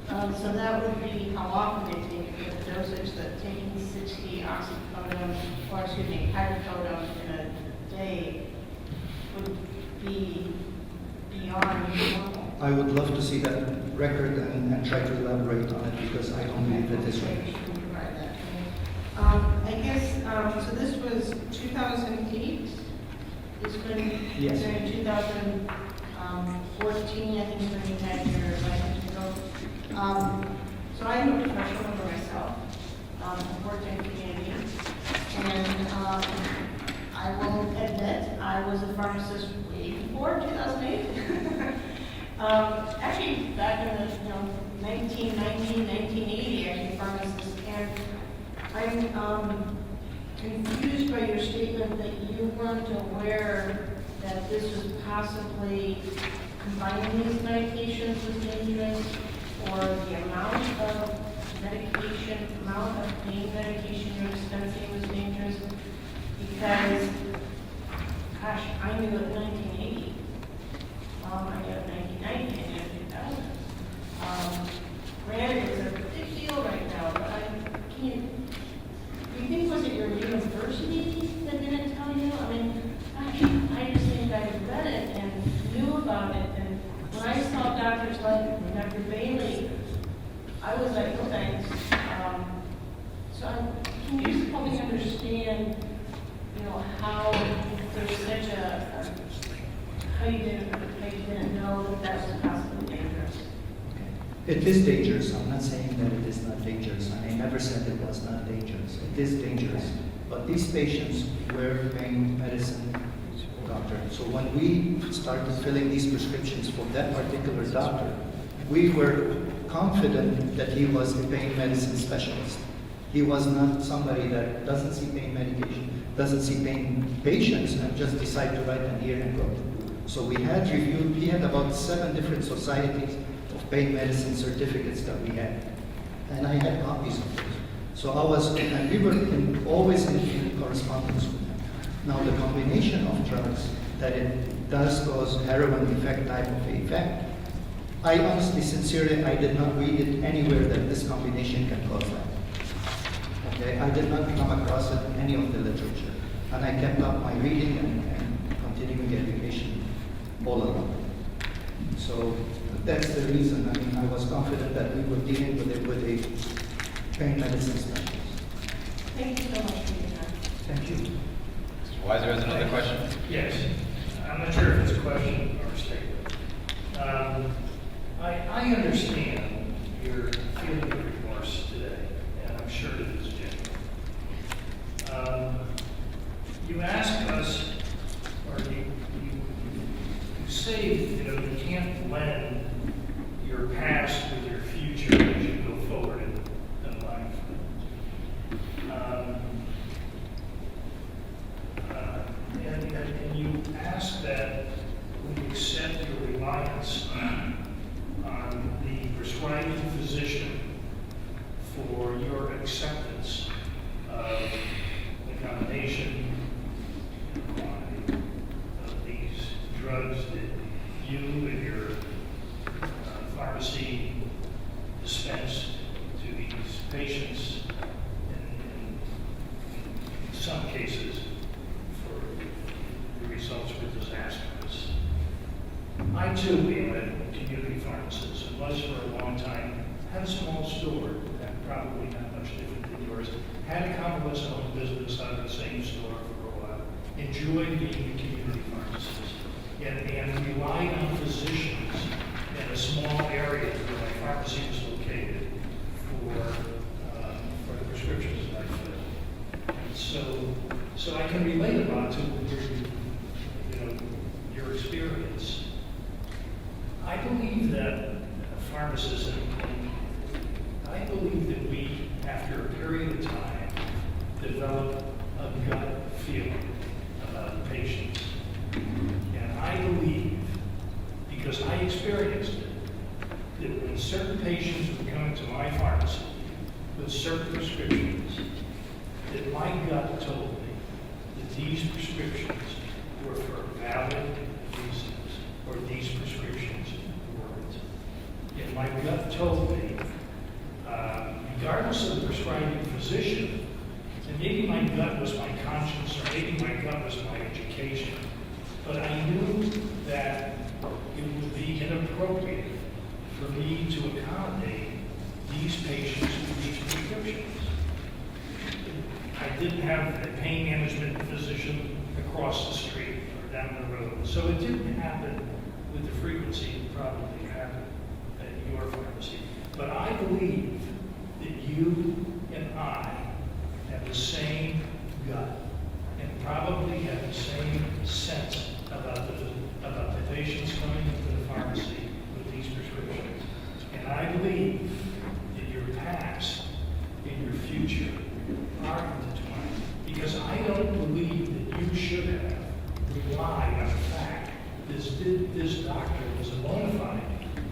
So that would be how often they take it, the dosage that taking 60 oxycodone, or excuse me, hydrocodone in a day would be beyond normal. I would love to see that record and try to elaborate on it because I don't believe it is right. You can provide that to me. I guess, so this was 2008, is when, Yes. during 2014, I think is when you had your license to go. So I'm a professional for myself, I've worked in community, and I will admit, I was a pharmacist way before 2008. Actually, back in the 1990, 1980, actually, pharmacist, and I'm confused by your statement that you weren't aware that this was possibly combining these medications was dangerous, or the amount of medication, amount of pain medication you're dispensing was dangerous, because, gosh, I knew it in 1980. I knew it in 1990, I knew it in 2000. Granted, it's a big deal right now, but do you think, was it your university that didn't tell you? I mean, gosh, I just think I read it and knew about it, and when I saw doctors like Dr. Bailey, I was like, oh, thanks. Can you just help me understand, how there's such how you didn't know that was possibly dangerous? It is dangerous. I'm not saying that it is not dangerous. I never said it was not dangerous. It is dangerous. But these patients were pain medicine doctor. So when we started filling these prescriptions for that particular doctor, we were confident that he was a pain medicine specialist. He was not somebody that doesn't see pain medication, doesn't see pain patients, and just decide to write an here and go. So we had reviewed, he had about 7 different societies of pain medicine certificates that we had. And I had copies of those. So and we were always in correspondence with them. Now the combination of drugs, that it does cause heroin effect type of effect, I honestly, sincerely, I did not read it anywhere that this combination can cause that. Okay, I did not come across it in any of the literature. And I kept up my reading and continuing education all along. So that's the reason. I mean, I was confident that we were dealing with a pain medicine specialist. Thank you so much for your time. Thank you. Mr. Weiser has another question. Yes. I'm not sure if it's a question or a statement. I understand your feeling of remorse today, and I'm sure it is genuine. You ask us, or you say, you can't blend your past with your future as you go forward in life. And you ask that we accept your reliance on the prescribing physician for your acceptance of the combination quantity of these drugs that you and your pharmacy dispense to these patients, and in some cases, for the results were disastrous. I too am a community pharmacist and was for a long time, had a small store, and probably not much different than yours, had a convalescent business out of the same store for a while, enjoyed being a community pharmacist, and relied on physicians in a small area where my pharmacy was located So I can relate a lot to your experience. I believe that pharmacists, I believe that we, after a period of time, develop a gut feeling about the patients. And I believe, because I experienced it, that when certain patients would come into my pharmacy with certain prescriptions, that my gut told me that these prescriptions were for valid reasons, or these prescriptions weren't. And my gut told me, regardless of the prescribing physician, and maybe my gut was my conscience, or maybe my gut was my education, but I knew that it would be inappropriate for me to accommodate these patients with these prescriptions. I didn't have a pain management physician across the street or down the road, so it didn't happen with the frequency it probably happened at your pharmacy. But I believe that you and I have the same gut and probably have the same sense about the patients coming into the pharmacy with these prescriptions. And I believe that your past and your future are intertwined, because I don't believe that you should have relied on the fact that this doctor was a bona fide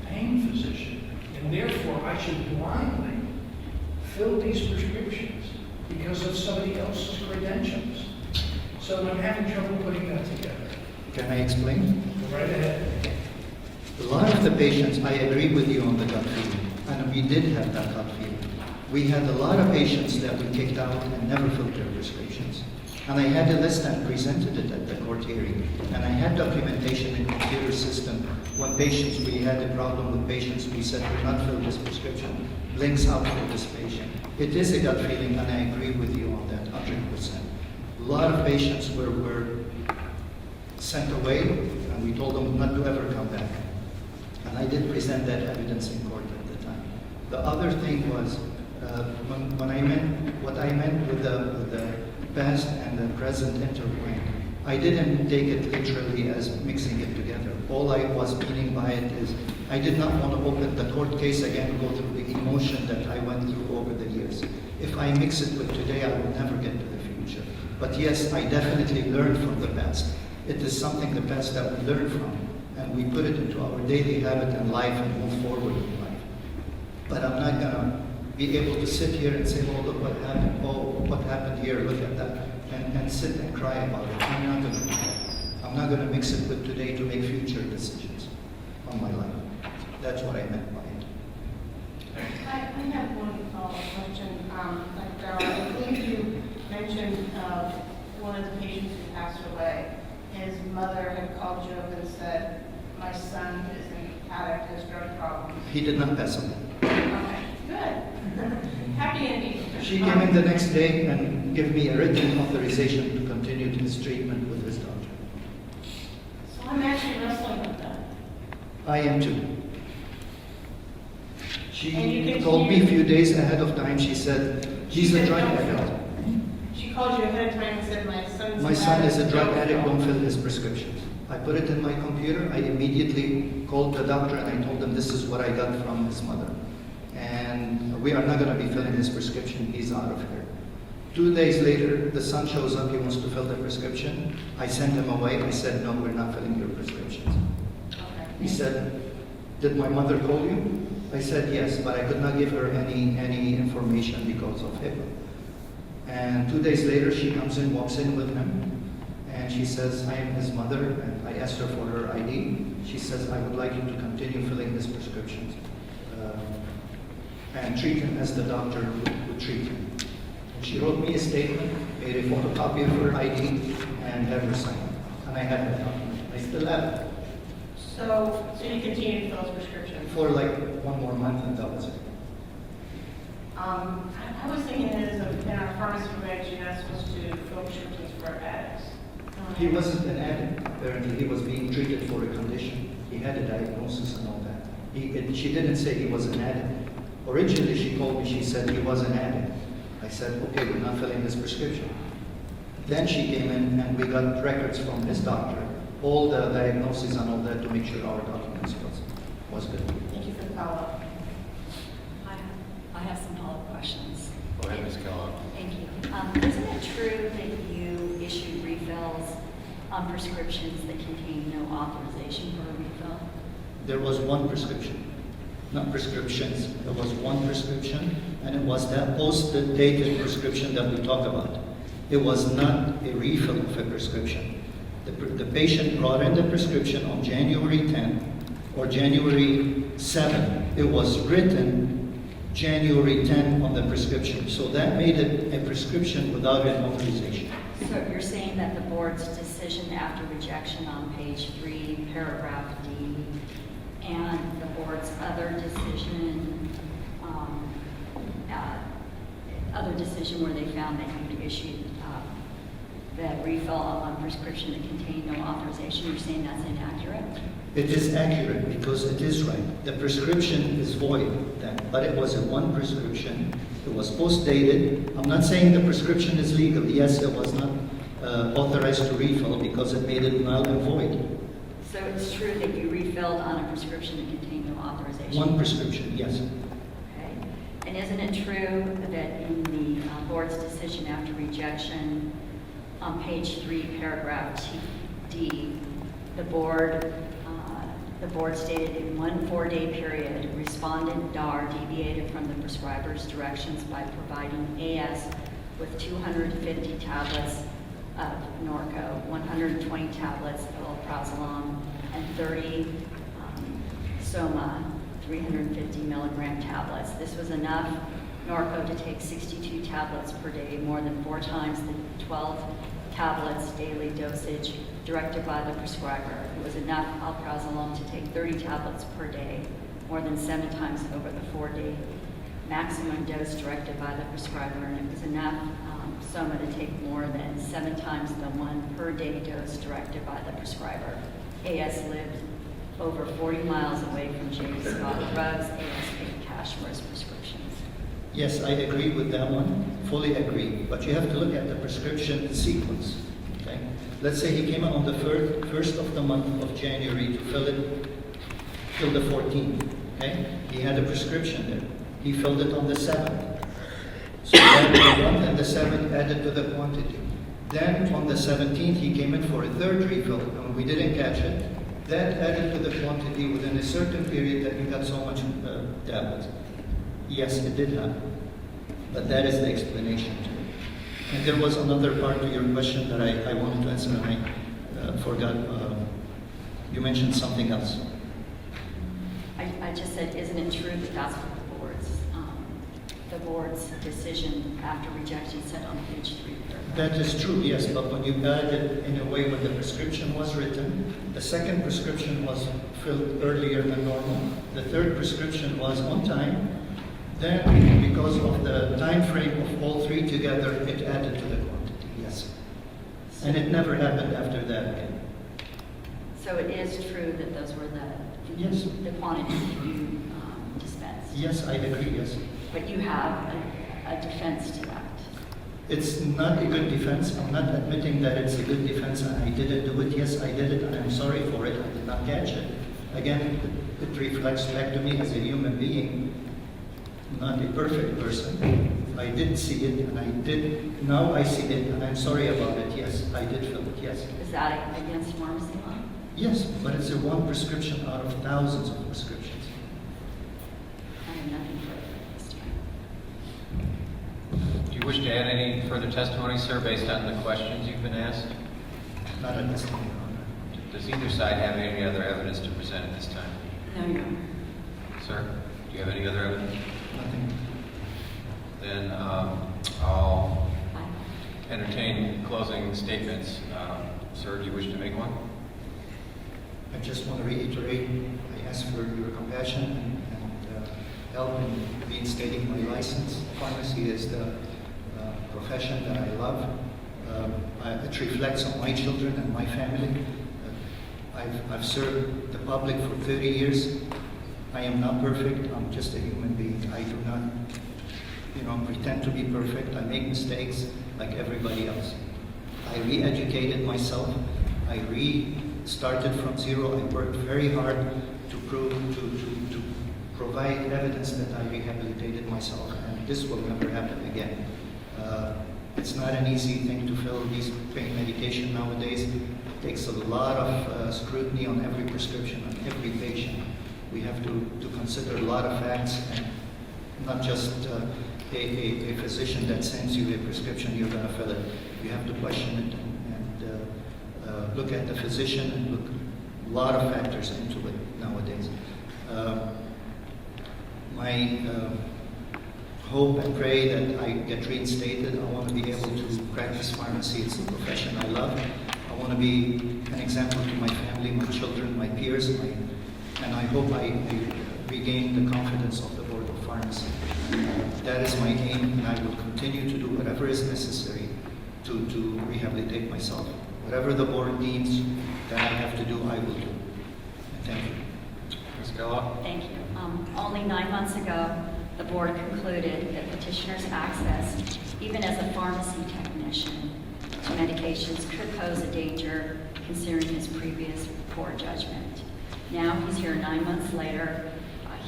pain physician, and therefore I should blindly fill these prescriptions because of somebody else's credentials. So I'm having trouble putting that together. Can I explain? Go right ahead. A lot of the patients, I agree with you on the gut feeling, and we did have that gut feeling. We had a lot of patients that we kicked out and never filled their prescriptions. And I had a list and presented it at the court hearing. And I had documentation in the computer system. When patients, we had a problem with patients, we said, do not fill this prescription. Links out for this patient. It is a gut feeling, and I agree with you on that 100%. A lot of patients were sent away, and we told them not to ever come back. And I did present that evidence in court at the time. The other thing was, when I meant what I meant with the past and the present intertwined, I didn't take it literally as mixing it together. All I was meaning by it is I did not want to open the court case again and go through the emotion that I went through over the years. If I mix it with today, I will never get to the future. But yes, I definitely learned from the past. It is something the past that we learn from, and we put it into our daily habit and life and move forward in life. But I'm not going to be able to sit here and say, oh, look what happened, oh, what happened here, look at that, and sit and cry about it. I'm not going to do that. I'm not going to mix it with today to make future decisions on my life. That's what I meant by it. I have one follow-up question. I believe you mentioned one of the patients who passed away. His mother had called you up and said, my son is an addict, has drug problems. He did not pass away. Okay, good. Happy ending. She came in the next day and gave me a written authorization to continue his treatment with his doctor. So I'm actually wrestling with that. I am too. And She you told me a continue- few days ahead of time, she said, he's a drug addict. She called you ahead of time and said, My son is a drug addict, don't fill his prescriptions. I put it in my computer, I immediately called the doctor and I told him this is what I got from his mother. And we are not going to be filling his prescription, he's out of here. 2 days later, the son shows up, he wants to fill the prescription. I sent him away, I said, no, we're not filling your prescriptions. He said, did my mother call you? I said, yes, but I could not give her any information because of HIPAA. And 2 days later, she comes in, walks in with him, and she says, I am his mother, and I asked her for her ID. She says, I would like you to continue filling his prescriptions and treat him as the doctor would treat him. And she wrote me a statement, made a photocopy of her ID, and had her sign it. And I had that document. I still have it. So you continue to fill his prescriptions? For like 1 more month, and that was it. I was thinking in our pharmacy regs, you're not supposed to fill prescriptions for addicts. He wasn't an addict, apparently. He was being treated for a condition. He had a diagnosis and all that. She didn't say he was an addict. Originally, she told me, she said he was an addict. I said, okay, we're not filling his prescription. Then she came in and we got records from this doctor, all the diagnoses and all that to make sure our documents was good. Thank you for the follow-up. I have some follow-up questions. Go ahead, Ms. Kellogg. Thank you. Isn't it true that you issued refills on prescriptions that contain no authorization for a refill? There was one prescription, not prescriptions. There was one prescription, and it was that post-dated prescription that we talk about. It was not a refill of a prescription. The patient brought in the prescription on January 10 or January 7. It was written January 10 on the prescription. So that made it a prescription without an authorization. So you're saying that the board's decision after rejection on page 3, paragraph D, and the board's other decision where they found that you'd issued that refill on prescription that contained no authorization, you're saying that's inaccurate? It is accurate because it is right. The prescription is void then, but it was a one prescription. It was post-dated. I'm not saying the prescription is legal. Yes, it was not authorized to refill because it made it null and void. So it's true that you refilled on a prescription that contained no authorization? One prescription, yes. Okay. And isn't it true that in the board's decision after rejection, on page 3, paragraph D, the board stated in one 4-day period, respondent DAR deviated from the prescriber's directions by providing AS with 250 tablets of Norco, 120 tablets of alprazolam, and 30 Soma 350 milligram tablets. This was enough Norco to take 62 tablets per day, more than 4 times the 12 tablets daily dosage directed by the prescriber. It was enough alprazolam to take 30 tablets per day, more than 7 times over the 4-day maximum dose directed by the prescriber, and it was enough Soma to take more than 7 times the 1 per day dose directed by the prescriber. AS lived over 40 miles away from J. Scott Drugs. AS paid cash for his prescriptions. Yes, I agree with that one, fully agree. But you have to look at the prescription sequence. Okay? Let's say he came on the first of the month of January to fill it till the 14th. Okay? He had a prescription there. He filled it on the 7th. So that the 1 and the 7th added to the quantity. Then on the 17th, he came in for a third refill, and we didn't catch it. That added to the quantity within a certain period that you got so much tablets. Yes, it did happen. But that is the explanation to it. And there was another part to your question that I wanted to answer, and I forgot. You mentioned something else. I just said, isn't it true that that's what the board's decision after rejection said on page 3? That is true, yes, but when you add it in a way when the prescription was written, the second prescription was filled earlier than normal, the third prescription was on time, then because of the time frame of all 3 together, it added to the quantity, yes. And it never happened after that again. So it is true that those were Yes. the quantities that you dispensed? Yes, I agree, yes. But you have a defense to that? It's not a good defense. I'm not admitting that it's a good defense and I didn't do it. Yes, I did it and I'm sorry for it. I did not catch it. Again, it reflects back to me as a human being, not a perfect person. I did see it and now I see it and I'm sorry about it. Yes, I did feel it, yes. Is that against pharmacy law? Yes, but it's a one prescription out of thousands of prescriptions. I have nothing further at this time. Do you wish to add any further testimony, sir, based on the questions you've been asked? Not at this time, Your Honor. Does either side have any other evidence to present at this time? No, Your Honor. Sir, do you have any other evidence? Nothing. Then I'll Bye. entertain closing statements. Sir, do you wish to make one? I just want to reiterate, I ask for your compassion and help in reinstating my license. Pharmacy is the profession that I love. It reflects on my children and my family. I've served the public for 30 years. I am not perfect. I'm just a human being. I do not, pretend to be perfect. I make mistakes like everybody else. I re-educated myself. I restarted from zero. I worked very hard to provide evidence that I rehabilitated myself, and this will never happen again. It's not an easy thing to fill these pain medication nowadays. It takes a lot of scrutiny on every prescription, on every patient. We have to consider a lot of facts, and not just a physician that sends you a prescription, you're going to fill it. You have to question it and look at the physician and look a lot of factors into it nowadays. My hope and pray that I get reinstated. I want to be able to practice pharmacy. It's a profession I love. I want to be an example to my family, my children, my peers, and I hope I regain the confidence of the Board of Pharmacy. That is my aim, and I will continue to do whatever is necessary to rehabilitate myself. Whatever the board needs that I have to do, I will do. And thank you. Ms. Kellogg? Thank you. Only 9 months ago, the board concluded that petitioner's access, even as a pharmacy technician, to medications could pose a danger considering his previous poor judgment. Now he's here 9 months later.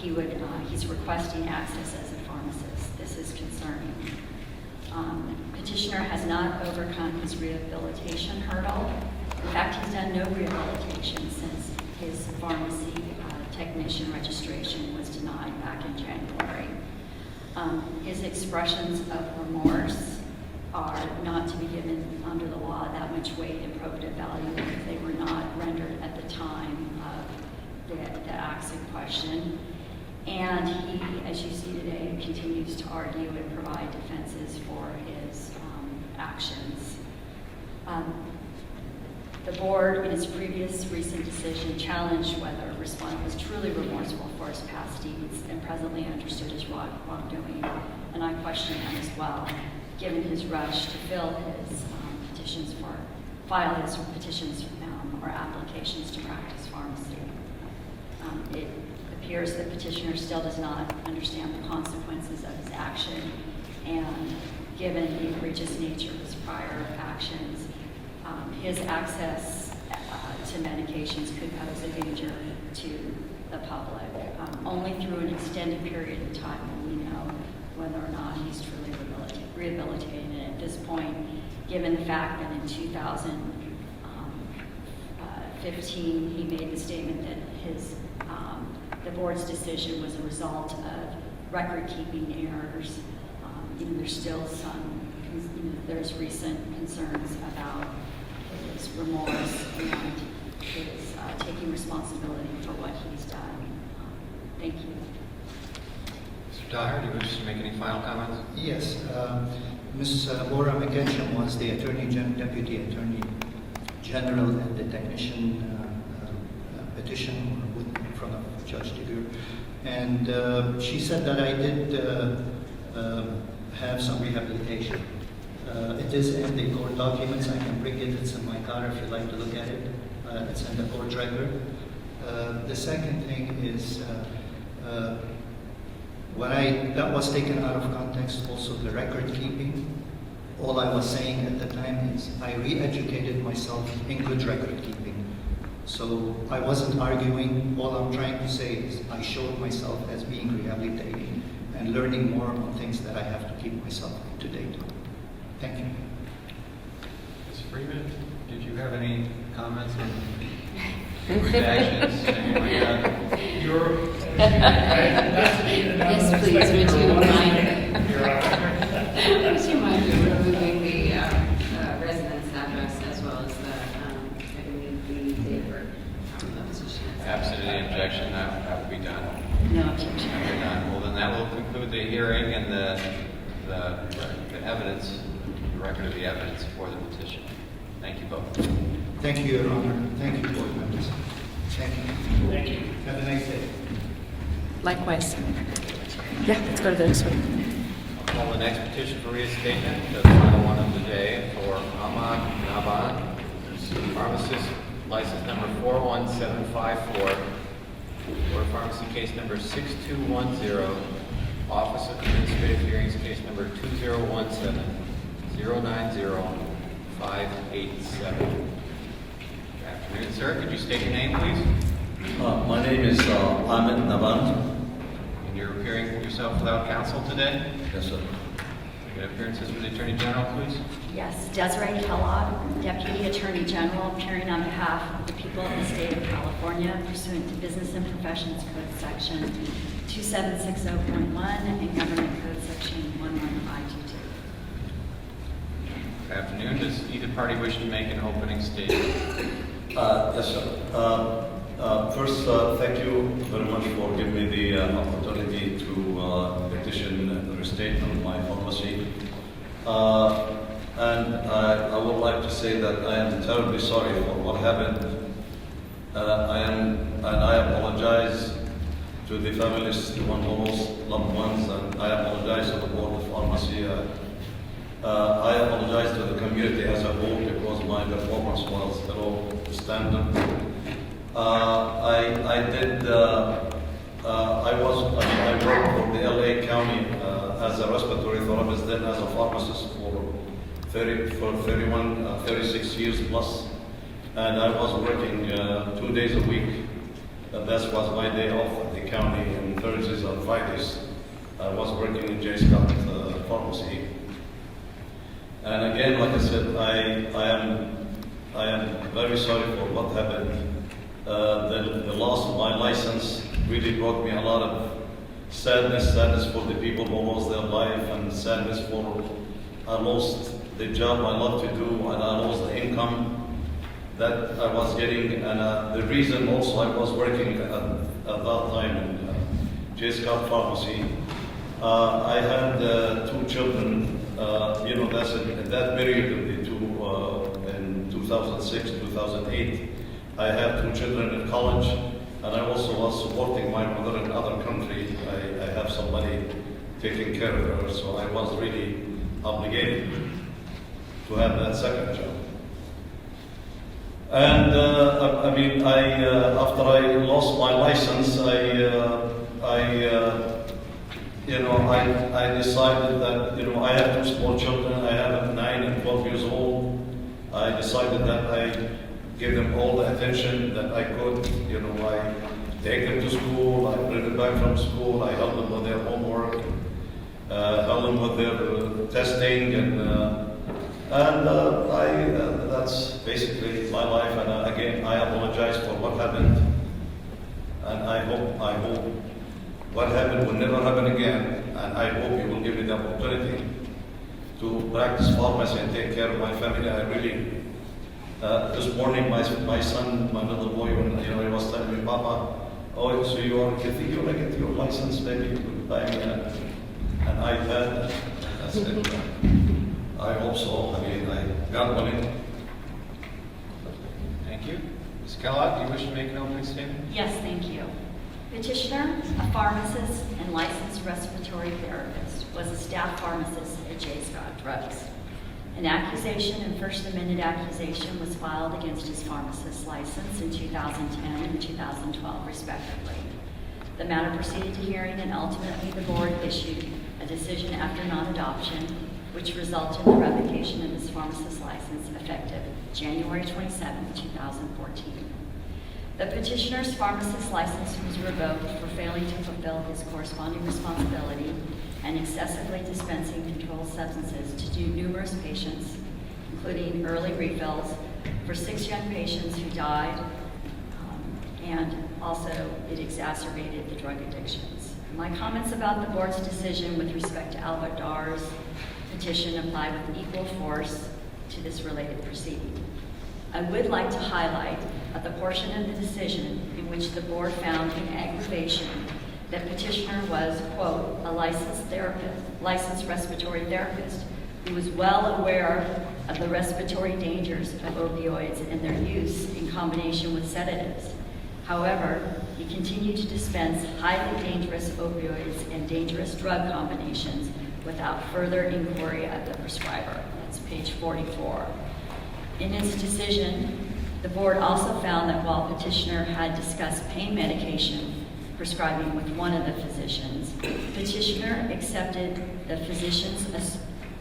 He's requesting access as a pharmacist. This is concerning. Petitioner has not overcome his rehabilitation hurdle. In fact, he's done no rehabilitation since his pharmacy technician registration was denied back in January. His expressions of remorse are not to be given under the law that much weight and probative value because they were not rendered at the time of the acts in question. And he, as you see today, continues to argue and provide defenses for his actions. The board, in its previous recent decision, challenged whether a respondent was truly remorseful for his past deeds and presently understood his wrongdoing. And I question him as well, given his rush to file his petitions or applications to practice pharmacy. It appears that petitioner still does not understand the consequences of his action, and given the egregious nature of his prior actions, his access to medications could pose a danger to the public. Only through an extended period of time will we know whether or not he's truly rehabilitated. And at this point, given the fact that in 2015 he made the statement that the board's decision was a result of record-keeping errors, there's still there's recent concerns about his remorse and his taking responsibility for what he's done. Thank you. Mr. Dyer, do you wish to make any final comments? Yes, Ms. Laura McKetchum was the Deputy Attorney General and the technician petition in front of Judge DeGuer. And she said that I did have some rehabilitation. It is in the court documents. I can bring it. It's in my car if you'd like to look at it. It's in the court record. The second thing is that was taken out of context, also the record keeping. All I was saying at the time is I re-educated myself in good record keeping. So I wasn't arguing. All I'm trying to say is I showed myself as being rehabilitated and learning more on things that I have to keep myself up to date on. Thank you. Ms. Freeman, did you have any comments on reactions? Anything like that? Yes, please, would you mind? Would you mind removing the residence address as well as I believe the date of the position? Absent any objection, that would be done. No objection. Okay, done. Well, then that will conclude the hearing and the evidence, the record of the evidence for the petition. Thank you both. Thank you, Your Honor. Thank you, board members. Thank you. Thank you. Have a nice day. Likewise. Yeah, let's go to the next one. I'll call the next petition for reinstatement, the final one of the day, for Ahmad Naban, pharmacist, license number 41754, or pharmacy case number 6210, Office of Administrative Hearings, case number 2017-090, 587. Good afternoon, sir. Could you state your name, please? My name is Ahmed Navand. And you're appearing yourself without counsel today? Yes, sir. Good appearances with the Attorney General, please. Yes, Desiree Kellogg, Deputy Attorney General, appearing on behalf of the people of the state of California pursuant to Business and Professions Code Section 2760.1 and Government Code Section 11522. Good afternoon. Does either party wish to make an opening statement? Yes, sir. First, thank you very much for giving me the opportunity to petition the state on my pharmacy. And I would like to say that I am terribly sorry for what happened. I apologize to the families, the one who lost loved ones, and I apologize to the board of pharmacy. I apologize to the community as a whole because my performance was below standard. I worked for the LA County as a respiratory therapist, then as a pharmacist for 36 years plus. And I was working 2 days a week. That was my day off at the county, and Thursdays and Fridays I was working in J. Scott Pharmacy. And again, like I said, I am very sorry for what happened. The loss of my license really brought me a lot of sadness for the people who lost their life, and sadness for I lost the job I love to do, and I lost the income that I was getting, and the reason also I was working at that time in J. Scott Pharmacy. I had 2 children, that's in that period of the two, in 2006, 2008. I had 2 children in college, and I also was supporting my mother in another country. I have somebody taking care of her, so I was really obligated to have that second job. And after I lost my license, I decided that I have 2 small children. I have 9 and 12 years old. I decided that I give them all the attention that I could. I take them to school. I bring them back from school. I help them with their homework, help them with their testing, and that's basically my life. And again, I apologize for what happened, and I hope what happened will never happen again. And I hope you will give me the opportunity to practice pharmacy and take care of my family. I really. This morning, my son, my little boy, he was telling me, "Papa, oh, so you think you're gonna get your license? Maybe you could buy me an iPad." I said, I hope so. I got money. Thank you. Ms. Kellogg, do you wish to make an opening statement? Yes, thank you. Petitioner, a pharmacist and licensed respiratory therapist, was a staff pharmacist at J. Scott Drugs. An accusation and First Amendment accusation was filed against his pharmacist license in 2010 and 2012, respectively. The matter proceeded to hearing, and ultimately the board issued a decision after non-adoption, which resulted in the revocation of his pharmacist license effective January 27, 2014. The petitioner's pharmacist license was revoked for failing to fulfill his corresponding responsibility and excessively dispensing controlled substances to numerous patients, including early refills for 6 young patients who died, and also it exacerbated the drug addictions. My comments about the board's decision with respect to Albert Dar's petition apply with equal force to this related proceeding. I would like to highlight the portion of the decision in which the board found in aggravation that petitioner was, quote, a licensed respiratory therapist who was well aware of the respiratory dangers of opioids and their use in combination with sedatives. However, he continued to dispense highly dangerous opioids and dangerous drug combinations without further inquiry of the prescriber. That's page 44. In its decision, the board also found that while petitioner had discussed pain medication prescribing with one of the physicians, petitioner accepted the physician's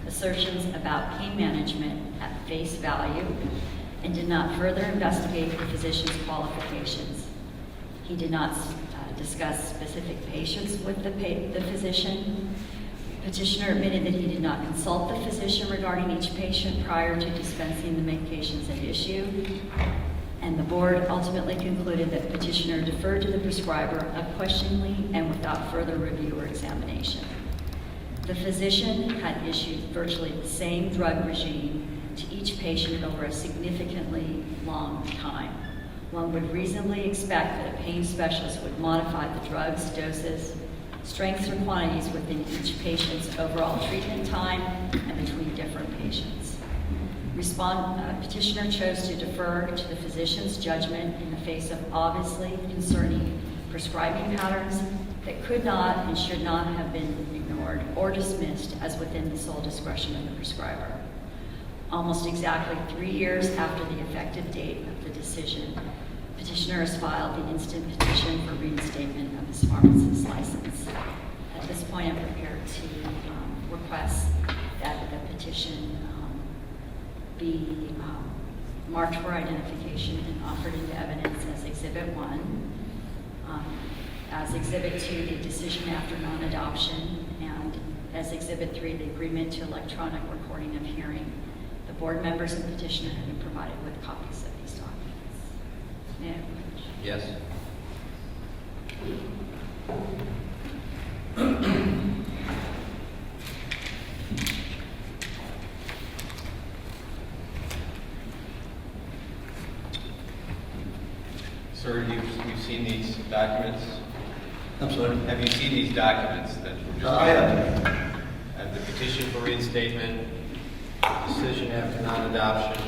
assertions about pain management at face value and did not further investigate the physician's qualifications. He did not discuss specific patients with the physician. Petitioner admitted that he did not consult the physician regarding each patient prior to dispensing the medications at issue. And the board ultimately concluded that petitioner deferred to the prescriber unquestioningly and without further review or examination. The physician had issued virtually the same drug regime to each patient over a significantly long time. One would reasonably expect that a pain specialist would modify the drugs, doses, strengths, or quantities within each patient's overall treatment time and between different patients. Petitioner chose to defer to the physician's judgment in the face of obviously concerning prescribing patterns that could not and should not have been ignored or dismissed as within the sole discretion of the prescriber. Almost exactly 3 years after the effective date of the decision, petitioner has filed the instant petition for reinstatement of his pharmacist's license. At this point, I'm prepared to request that the petition be marked for identification and offered into evidence as Exhibit 1, as Exhibit 2, the decision after non-adoption, and as Exhibit 3, the agreement to electronic recording of hearing. The board members and petitioner have been provided with copies of these documents. May I have a motion? Yes. Sir, you've seen these documents? I'm sorry? Have you seen these documents that were just... I have. And the petition for reinstatement, decision after non-adoption,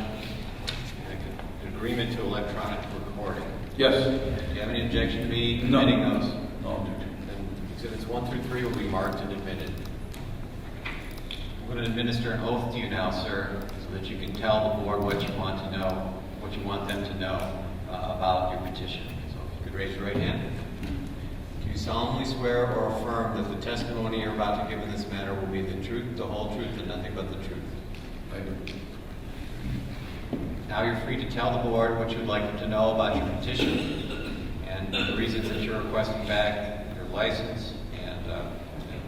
and agreement to electronic recording. Yes. Do you have any objection to me No. admitting those? No. Then exhibits 1 through 3 will be marked and admitted. I'm going to administer an oath to you now, sir, so that you can tell the board what you want to know, what you want them to know about your petition. So if you could raise your right hand. Do you solemnly swear or affirm that the testimony you're about to give in this matter will be the truth, the whole truth, and nothing but the truth? I do. Now you're free to tell the board what you'd like them to know about your petition and the reasons that you're requesting back your license and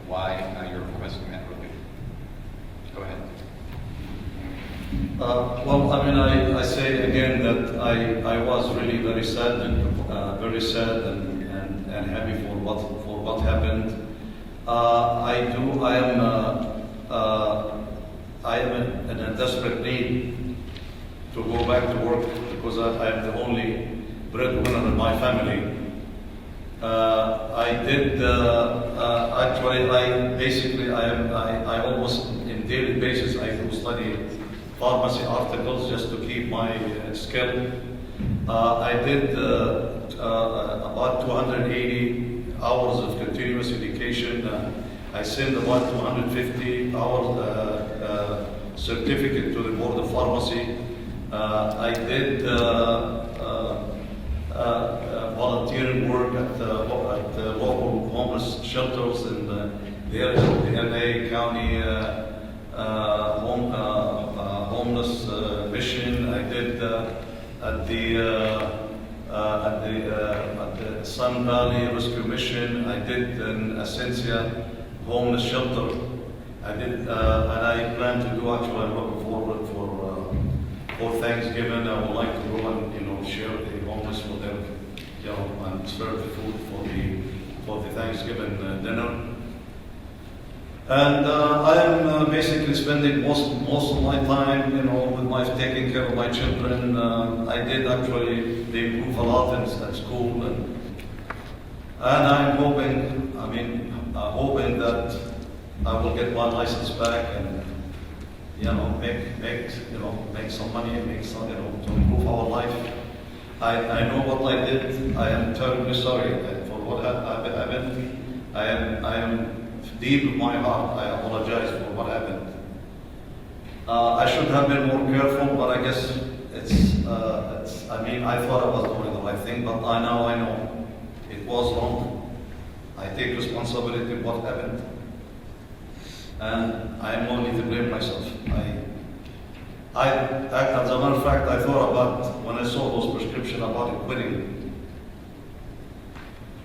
why you're requesting that relief. Go ahead. Well, I mean, I say again that I was really very sad and happy for what happened. I am in a desperate need to go back to work because I am the only breadwinner in my family. I almost in daily basis I do study pharmacy articles just to keep my skill. I did about 280 hours of continuous education. I sent about 250 hours certificate to the Board of Pharmacy. I did volunteering work at local homeless shelters in the LA County homeless mission. I did at the Sun Valley Rescue Mission. I did in Ascensia homeless shelter. I did, and I plan to do. Actually, I'm looking forward for Thanksgiving. I would like to go and share the homeless with them, and serve the food for the Thanksgiving dinner. And I am basically spending most of my time, with taking care of my children. I did actually improve a lot at school, and I'm hoping that I will get my license back and make some money, to improve our life. I know what I did. I am terribly sorry for what happened. I am deep in my heart. I apologize for what happened. I should have been more careful, but I guess I thought I was doing the right thing, but now I know it was wrong. I take responsibility for what happened. and I'm only to blame myself. As a matter of fact, I thought about, when I saw those prescriptions, about quitting.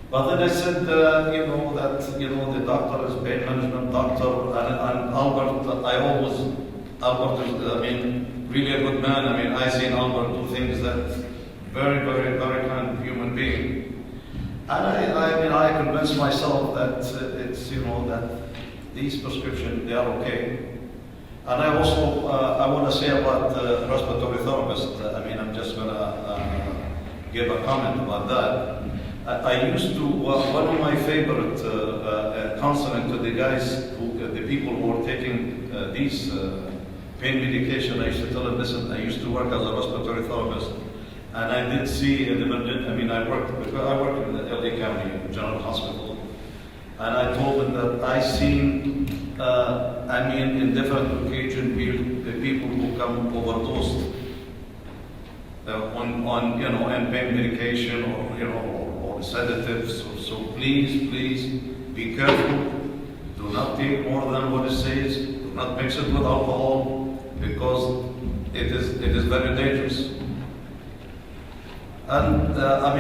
But then I said, the doctor is pain management doctor, and Albert, Albert is, really a good man. I seen Albert do things that very, very, very kind human being. And I convinced myself that that these prescriptions, they are okay. And I also, I want to say about respiratory therapist. I'm just going to give a comment about that. I used to, one of my favorite counseling to the guys, the people who are taking these pain medication, I used to tell them, listen, I used to work as a respiratory therapist, and I did see, I worked in the LA County General Hospital, and I told them that I seen, in different occasions, the people who come overdosed on pain medication or sedatives. So please be careful. Do not take more than what it says. Do not mix it with alcohol, because it is very dangerous. And I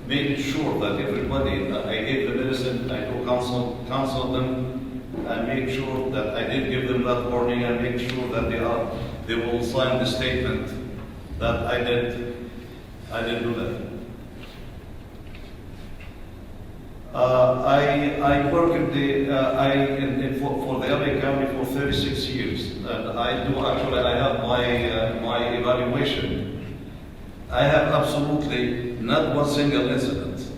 made sure that everybody, I gave the medicine, I do counsel them, I make sure that I did give them that warning, and make sure that they will sign the statement that I did do that. I work for the LA County for 36 years, and I have my evaluation. I have absolutely not one single incident.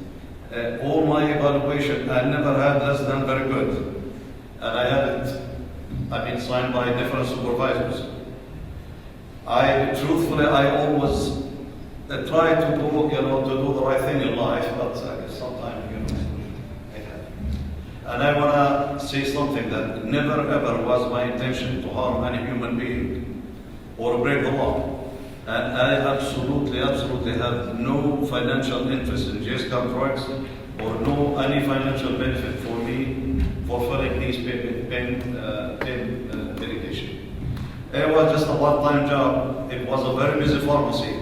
All my evaluation, I never had less than very good, and I have it. Signed by different supervisors. I always try to do the right thing in life, but sometimes it happens. And I want to say something that never ever was my intention to harm any human being or break the law. And I absolutely have no financial interest in JSCAP drugs or any financial benefit for me for filling these pain medication. It was just a part-time job. It was a very busy pharmacy,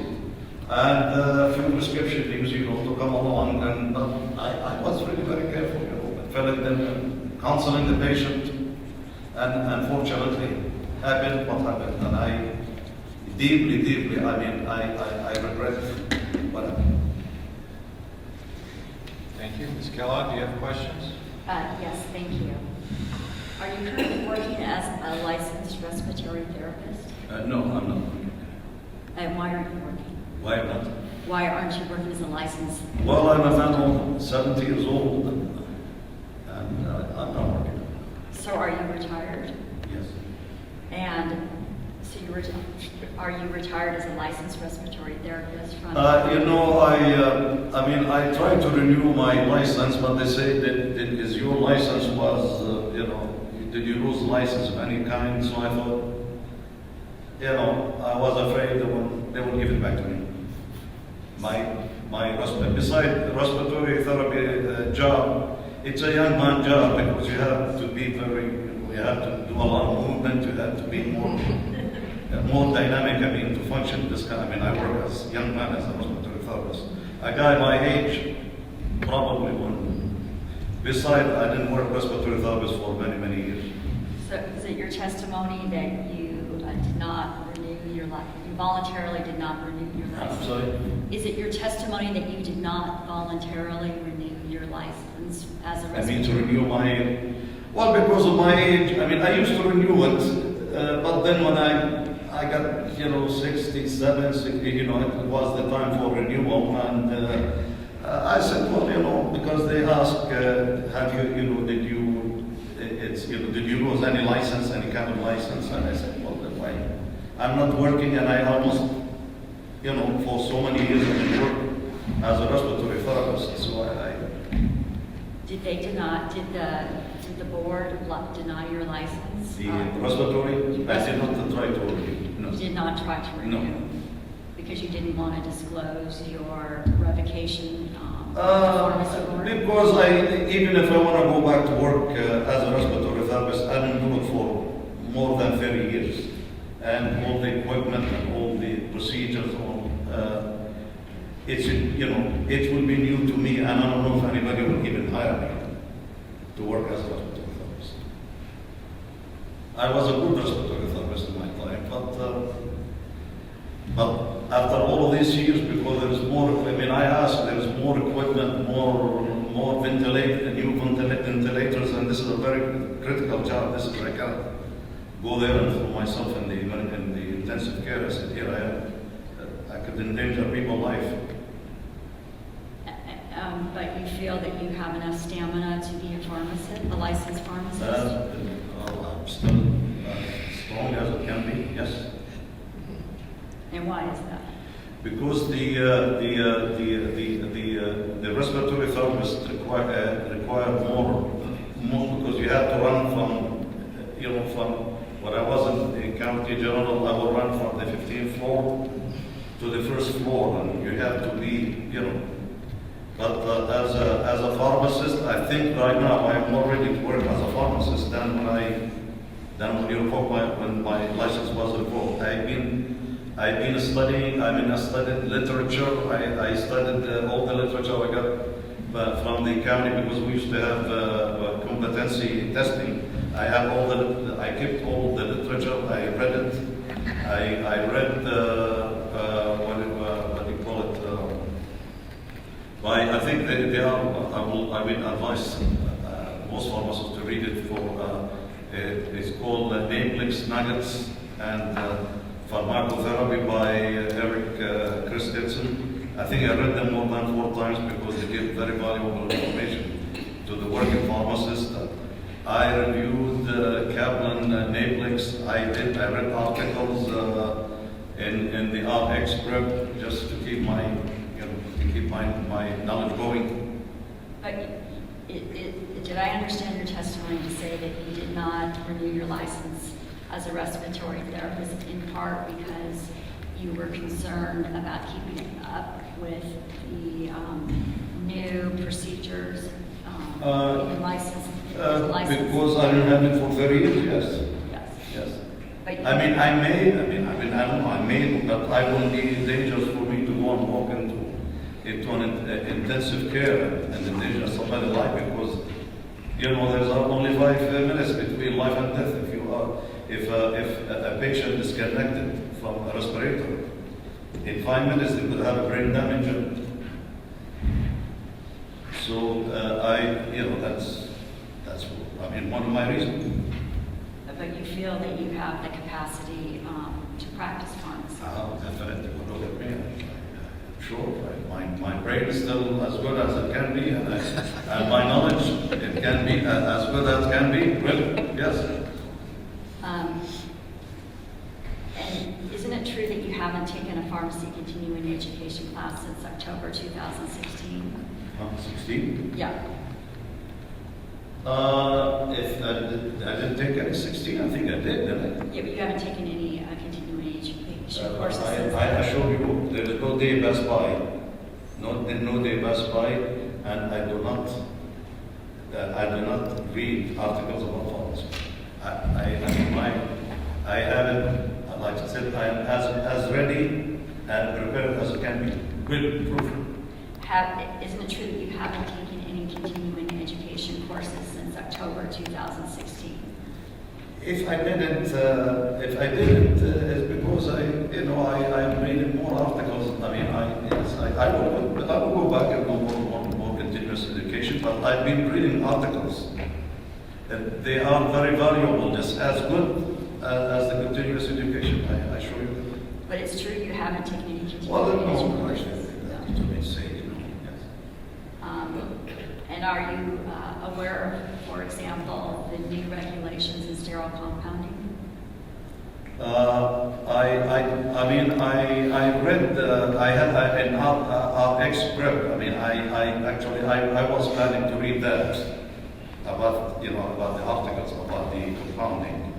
and a few prescription things, to come along. And I was really very careful, filling them and counseling the patient. And unfortunately, happened what happened, and I deeply, I regret what happened. Thank you. Ms. Kellogg, do you have questions? Yes, thank you. Are you currently working as a licensed respiratory therapist? No, I'm not. And why aren't you working? Why not? Why aren't you working as a licensed? Well, I'm a man 70 years old, and I'm not working. So are you retired? Yes. And so are you retired as a licensed respiratory therapist from? I tried to renew my license, but they say that your license was, did you lose license of any kind? So I thought, I was afraid they would give it back to me. Besides the respiratory therapy job, it's a young man job, because you have to be you have to do a lot of movement, you have to be more dynamic, to function this kind. I work as a young man as a respiratory therapist. A guy my age probably wouldn't. Besides, I didn't work respiratory therapist for many years. So is it your testimony that you did not renew your license? You voluntarily did not renew your license? I'm sorry? Is it your testimony that you did not voluntarily renew your license as a respiratory? To renew because of my age. I used to renew it, but then when I got 67, 60, it was the time for renewal, and I said, well, because they asked, have you, did you lose any license, any kind of license? And I said, well, then why? I'm not working, and I almost, for so many years I've been working as a respiratory therapist, so Did the board deny your license? The respiratory, I did not try to renew. No. You did not try to renew? No. because you didn't want to disclose your revocation to the pharmacy board? Because even if I want to go back to work as a respiratory therapist, I've been doing it for more than 30 years. And all the equipment and all the procedures, it will be new to me, and I don't know if anybody will even hire me to work as a respiratory therapist. I was a good respiratory therapist in my time, but after all of these years, because there is more, I asked, there is more equipment, more ventilators, and this is a very critical job. I cannot go there and throw myself in the intensive care. I said, here I am. I could endanger people's life. But you feel that you have enough stamina to be a pharmacist, a licensed pharmacist? I'm still strong as I can be, yes. And why is that? Because the respiratory therapists require more because you have to run from when I was in the county general, I would run from the 15th floor to the first floor, and you have to be, But as a pharmacist, I think right now I am more ready to work as a pharmacist than when my license was revoked. I've been studying. I studied literature. I studied all the literature I got from the county because we used to have competency testing. I kept all the literature. I read it. I read what do you call it? I think they are. I will advise most pharmacists to read it for. It's called Naplex Nuggets and Pharmacotherapy by Eric Christensen. I think I read them more than 4 times because they give very valuable information to the working pharmacist. I reviewed Kaplan Naplex. I read articles in the RX script just to keep my knowledge going. But did I understand your testimony to say that you did not renew your license as a respiratory therapist in part because you were concerned about keeping up with the new procedures in the license? Because I didn't have it for 30 years, yes. Yes. But I don't know, I may, but I won't be dangerous for me to go and walk into an intensive care and endanger somebody's life because, there's only 5 minutes between life and death. If a patient is disconnected from a respirator, in 5 minutes they could have a brain damage. So that's one of my reasons. But you feel that you have the capacity to practice pharmacy? Definitely. Look at me. Sure. My brain is still as good as it can be, and my knowledge, it can be as good as can be. Really, yes. And isn't it true that you haven't taken a pharmacy continuing education class since October 2016? 16? Yeah. If I didn't take any 16, I think I did, didn't I? Yeah, but you haven't taken any continuing education courses since I assure you, there is no day pass by, no day pass by, and I do not read articles about pharmacy. I have it, like I said, I am as ready and prepared as I can be. With proof. Isn't it true that you haven't taken any continuing education courses since October 2016? If I didn't, it's because I'm reading more articles. I will go back and do more continuous education, but I've been reading articles. They are very valuable, just as good as the continuous education, I assure you. But it's true you haven't taken any continuing Well, education courses? to me say, yes. And are you aware of, for example, the new regulations in sterile compounding? I read, I had an RX script. I was planning to read that about the articles about the compounding.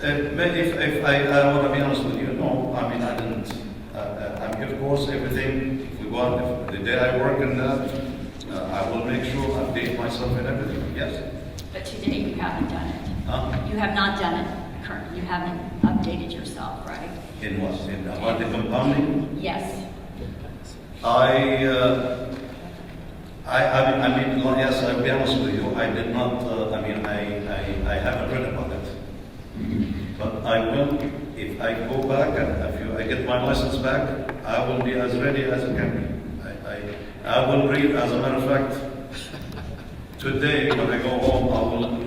If I want to be honest with you, no, I mean, I didn't. I mean, of course, everything, if we go on, if the day I work in that, I will make sure I update myself and everything, yes. But today you haven't done it. Huh? You have not done it currently. You haven't updated yourself, right? In what? In about the compounding? Yes. I mean, yes, I'll be honest with you, I did not, I haven't read about it. But I will, if I go back and if I get my license back, I will be as ready as I can be. I will read, as a matter of fact, today when I go home,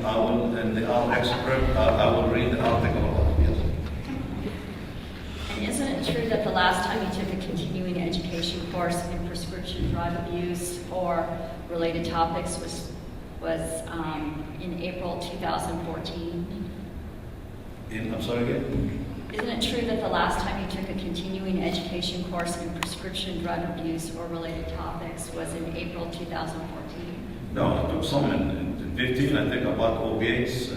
I will, in the RX prep, I will read the article about it, yes. And isn't it true that the last time you took a continuing education course in prescription drug abuse or related topics was in April 2014? I'm sorry again? Isn't it true that the last time you took a continuing education course in prescription drug abuse or related topics was in April 2014? No, I took some in 15, I think, about opiates.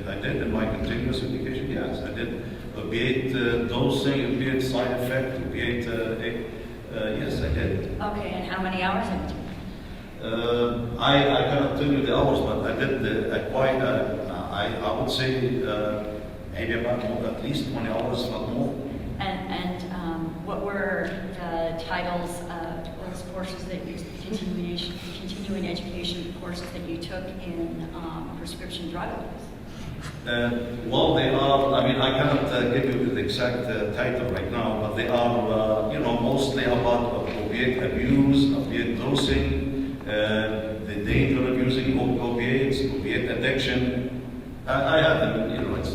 I did in my continuous education, yes, I did. Opiate dosing, opiate side effect, opiate, yes, I did. Okay, and how many hours have you taken? I cannot tell you the hours, but I did quite, I would say, maybe about at least 20 hours, not more. And what were the titles of those courses that you, continuing education courses that you took in prescription drug abuse? Well, they are, I mean, I cannot give you the exact title right now, but they are, mostly about opiate abuse, opiate dosing, the danger of using opiates, opiate addiction. I have them, it's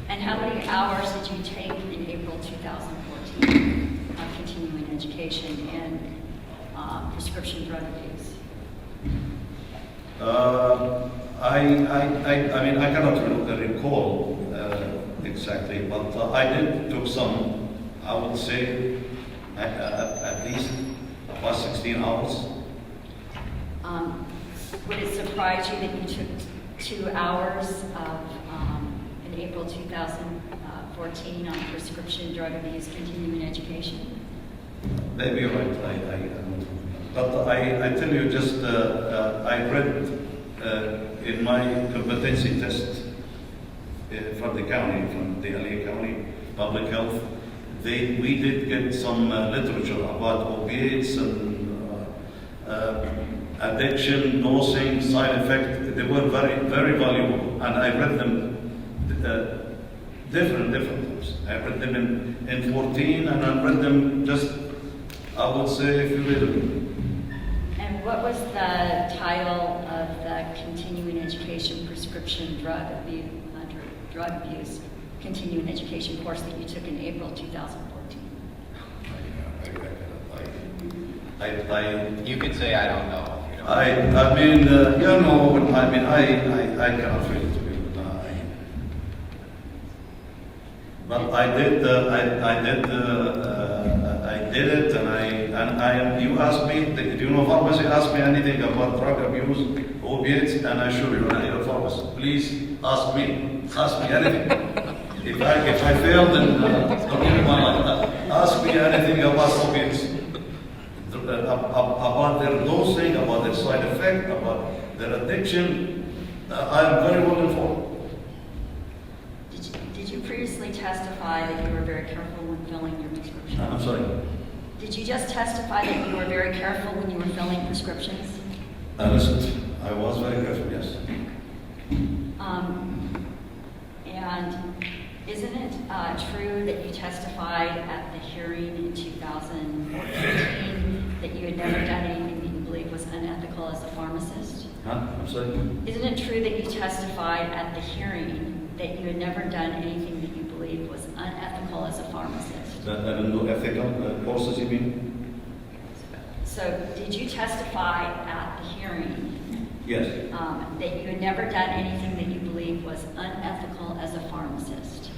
And how many hours did you take in April 2014 of continuing education in prescription drug abuse? I mean, I cannot recall exactly, but I did took some, I would say, at least about 16 hours. Would it surprise you that you took 2 hours of, in April 2014 on prescription drug abuse continuing education? Maybe you're right. But I tell you, just I read in my competency test from the county, from the LA County Public Health, we did get some literature about opiates and addiction, dosing, side effect. They were very, very valuable, and I read them different times. I read them in 14, and I read them just, I would say, a few days ago. And what was the title of the continuing education prescription drug abuse continuing education course that you took in April 2014? You could say, I don't know. If you don't I mean, I cannot really tell you. But I did it, and you asked me, do you know pharmacy asked me anything about drug abuse, opiates, and I show you, I'm a pharmacist. Please ask me anything. If I fail, then forgive my life. Ask me anything about opiates, about their dosing, about their side effect, about their addiction. I'm very well informed. Did you previously testify that you were very careful when filling your prescriptions? I'm sorry. Did you just testify that you were very careful when you were filling prescriptions? Listen, I was very careful, yes. And isn't it true that you testified at the hearing in 2014 that you had never done anything that you believed was unethical as a pharmacist? Huh? I'm sorry? Isn't it true that you testified at the hearing that you had never done anything that you believed was unethical as a pharmacist? That I don't do ethical courses, you mean? So did you testify at the hearing Yes. that you had never done anything that you believed was unethical as a pharmacist?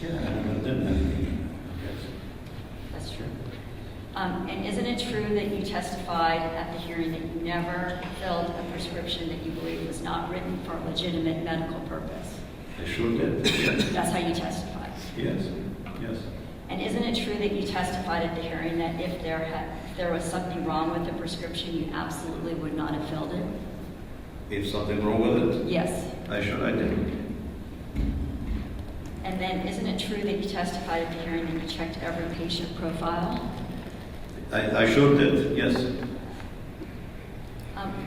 Yeah, I never did anything. Yes. That's true. And isn't it true that you testified at the hearing that you never filled a prescription that you believed was not written for a legitimate medical purpose? I sure did. That's how you testified. Yes, yes. And isn't it true that you testified at the hearing that if there was something wrong with the prescription, you absolutely would not have filled it? If something wrong with it, Yes. I did. And then isn't it true that you testified at the hearing that you checked every patient profile? I sure did, yes.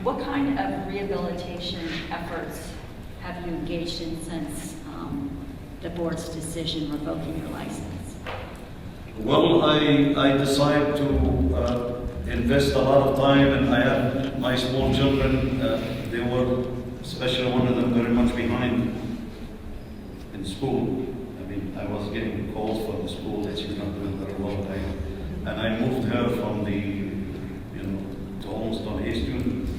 What kind of rehabilitation efforts have you engaged in since the board's decision revoking your license? Well, I decided to invest a lot of time, and I have my small children. They were, especially one of them, very much behind in school. I mean, I was getting calls from the school that she's not doing very well. And I moved her from the, to almost on A student.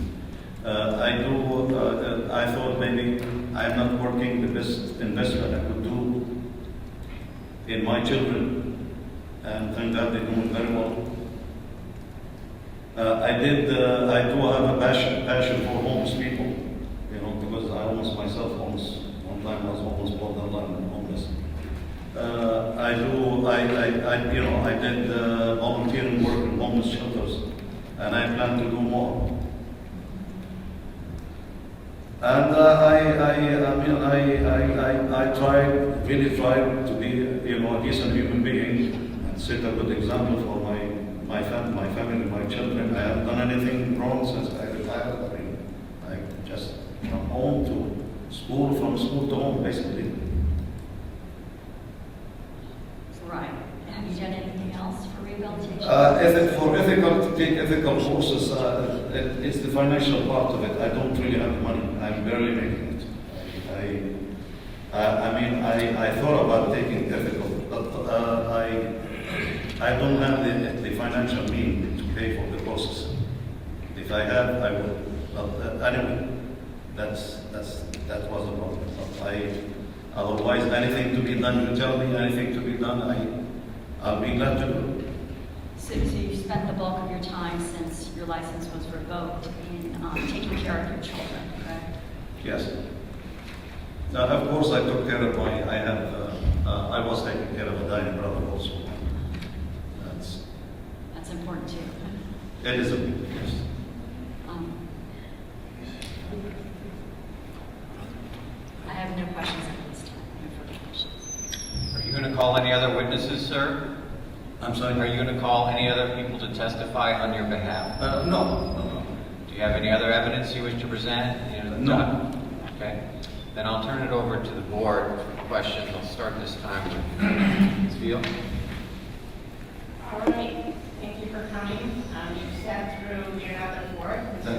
I thought maybe I'm not working the best investment I could do in my children, and thank God they're doing very well. I do have a passion for homeless people, because I almost myself homeless. One time I was almost borderline homeless. I did volunteering work in homeless shelters, and I plan to do more. And really tried to be, a decent human being and set a good example for my family, my children. I haven't done anything wrong since I retired. I just from home to school, from school to home, basically. Right. Have you done anything else for rehabilitation? To take ethical courses, it's the financial part of it. I don't really have money. I'm barely making it. I thought about taking ethical, but I don't have the financial means to pay for the courses. If I had, I would. But anyway, that was the problem. Otherwise, anything to be done, you tell me anything to be done, I'll be glad to do. So you spent the bulk of your time since your license was revoked in taking care of your children, correct? Yes. Now, of course, I took care of I was taking care of a dying brother also. That's important too. It is important, yes. I have no questions at this time. No further questions. Are you going to call any other witnesses, sir? I'm sorry? Are you going to call any other people to testify on your behalf? No. Do you have any other evidence you wish to present? No. Okay. Then I'll turn it over to the board for questions. I'll start this time with Ms. Veal. All right, thank you for coming. You sat through your other board, and so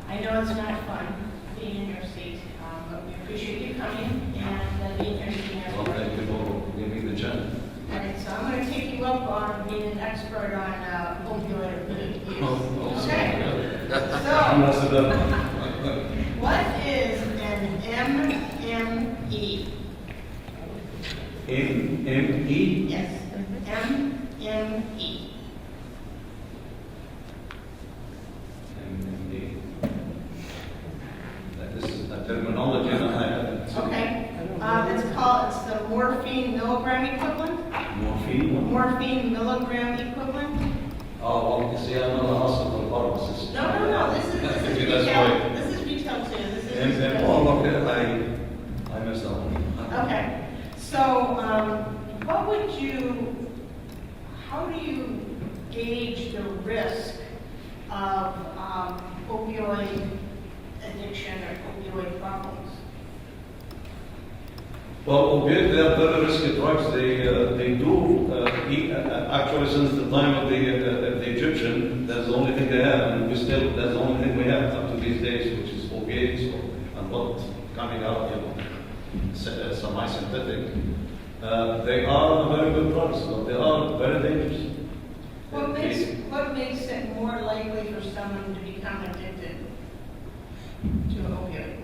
I know it's not fun being in your seat, but we appreciate you coming and being here to be Well, thank you for giving me the chance. All right, so I'm going to take you up on being an expert on opioid abuse. Okay. So, what is an MME? MME? Yes, MME. This is a terminology that I haven't. Okay. It's the morphine milligram equivalent. Morphine? Morphine milligram equivalent. Oh, well, you see, I'm not a hospital pharmacist. No. This is Maybe retail. that's why. This is retail too. This is. Okay, I messed up. Okay. So, how do you gauge the risk of opioid addiction or opioid problems? Well, opiates, they are very risky drugs. They do, actually since the time of the Egyptian, that's the only thing they have, and that's the only thing we have up to these days, which is opiates, and what coming out, semi-synthetic. They are very good drugs, but they are very dangerous. What makes it more likely for someone to become addicted to an opioid?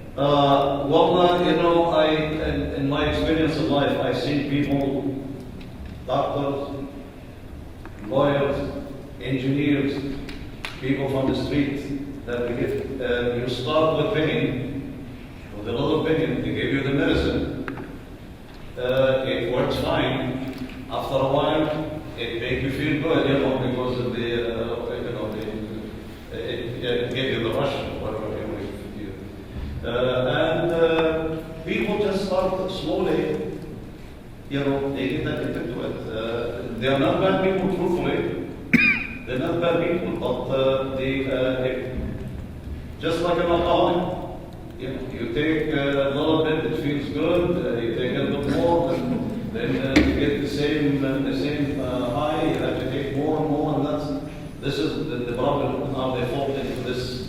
In my experience in life, I've seen people, doctors, lawyers, engineers, people from the street, that you start with pain, the little opinion, they give you the medicine, it works fine. After a while, it makes you feel good, because of the, it gave you the rush, whatever you and people just start slowly, they get addicted to it. They are not bad people, truthfully. They're not bad people, but just like an alcoholic. You take a little bit, it feels good. You take a little more, and then you get the same high. You have to take more and more, and this is the problem. How they fall into this.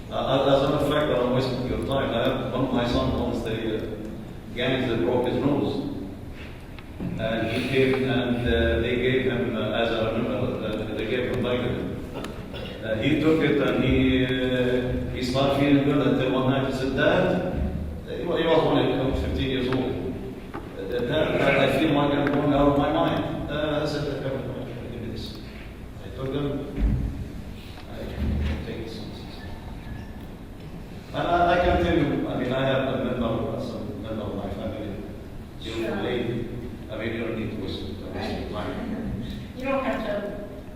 As a matter of fact, I don't waste your time. I have one of my sons once gangs that broke his nose, and he came and they gave him, as I remember, they gave him vitamin. He took it and he started feeling good until one night he said, "Dad," he was only 15 years old. "Dad, I feel like I'm going out of my mind." I said, "Give me this." I took them. I take this. And I can tell you, I have a member of my family. You don't need to waste your time. You don't have to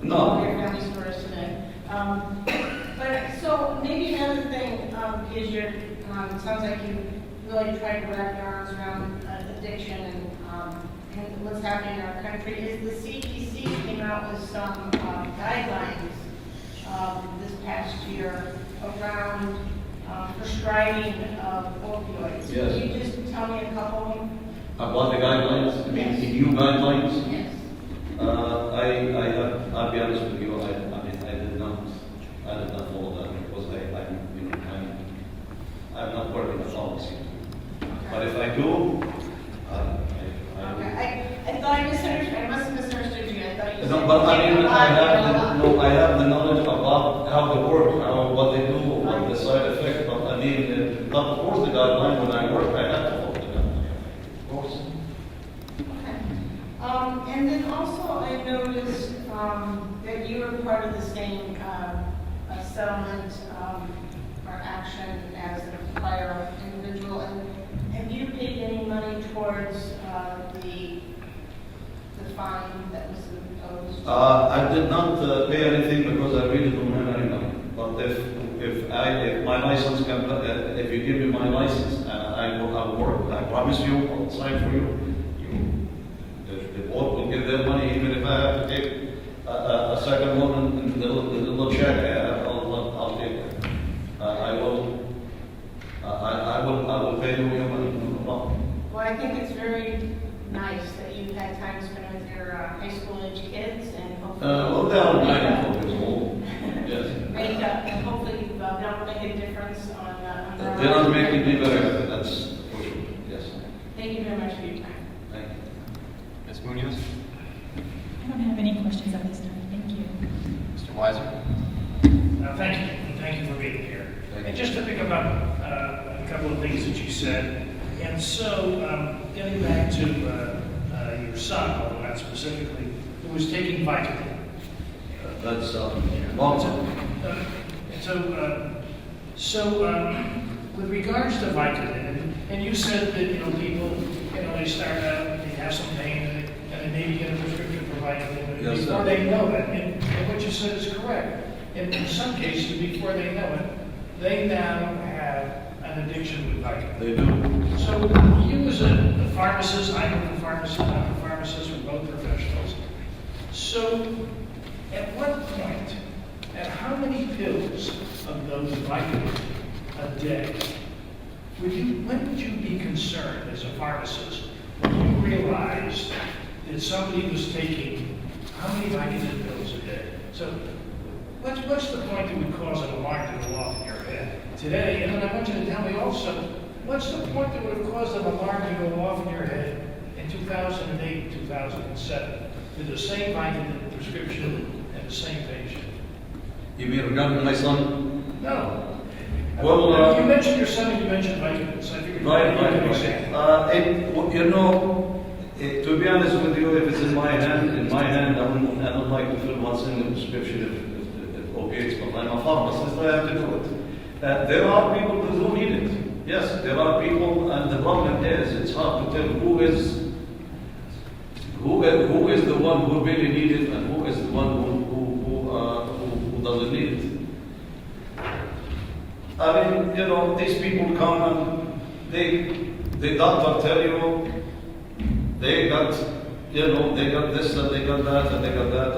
No. call your family stories today. But so maybe another thing is it sounds like you really tried to wrap your arms around addiction and what's happening in our country. Is the CDC came out with some guidelines this past year around prescribing of opioids? Yes. Can you just tell me a couple of them? About the guidelines, Yes. the new guidelines. Yes. I'll be honest with you. I did not follow that because I'm not working in pharmacy. But if I do, Okay. I thought I misunderstood. I must have misunderstood you. I thought you no, said but you take a lot, I have the knowledge about how they work, what they do, what the side effects. But of course, the guideline when I work, I have to follow the guideline. Of course. Okay. And then also I noticed that you were part of the same settlement or action as a prior individual. And have you paid any money towards the fine that was imposed? I did not pay anything because I really don't have any money. But if my license can, if you give me my license, I will work. I promise you, I'll sign for you. The board will give their money, even if I have to take a second one and the little check. I'll take it. I will pay you your money. No problem. Well, I think it's very nice that you've had time to spend with your high school age kids and hopefully. Well, they are 9 and 12 years old. Yes. And hopefully you've been able to make a difference on their They're not lives. making me better. That's for sure. Yes. Thank you very much for your time. Thank you. Ms. Munoz? I don't have any questions at this time. Thank you. Mr. Weiser? Thank you, and thank you for being here. And just to pick up on a couple of things that you said, and so getting back to your son, although not specifically, who was taking Vicodin. That's long term. So with regards to Vicodin, and you said that people, they start out, they have some pain, and they maybe get a prescription for Vicodin Yes, before sir. they know it. And what you said is correct. In some cases, before they know it, they now have an addiction with Vicodin. They do. So you as a pharmacist, I'm a pharmacist, we're both professionals. So at what point, at how many pills of those Vicodin a day, when would you be concerned as a pharmacist when you realized that somebody was taking how many Vicodin pills a day? So what's the point that would cause an alarm to go off in your head today? And then I want you to tell me also, what's the point that would have caused an alarm to go off in your head in 2008, 2007, with the same Vicodin prescription and the same patient? You mean regarding my son? No. Well, You mentioned your son and you mentioned Vicodin, so I figured Right. you could example. To be honest with you, if it's in my hand, I don't like to fill one single prescription of opiates, but I'm a pharmacist, I have to do it. There are people who do need it. Yes, there are people, and the problem is, it's hard to tell who is the one who really needs it and who is the one who doesn't need it. I mean, you know, these people come and the doctor tell you they got, you know, they got this and they got that and they got that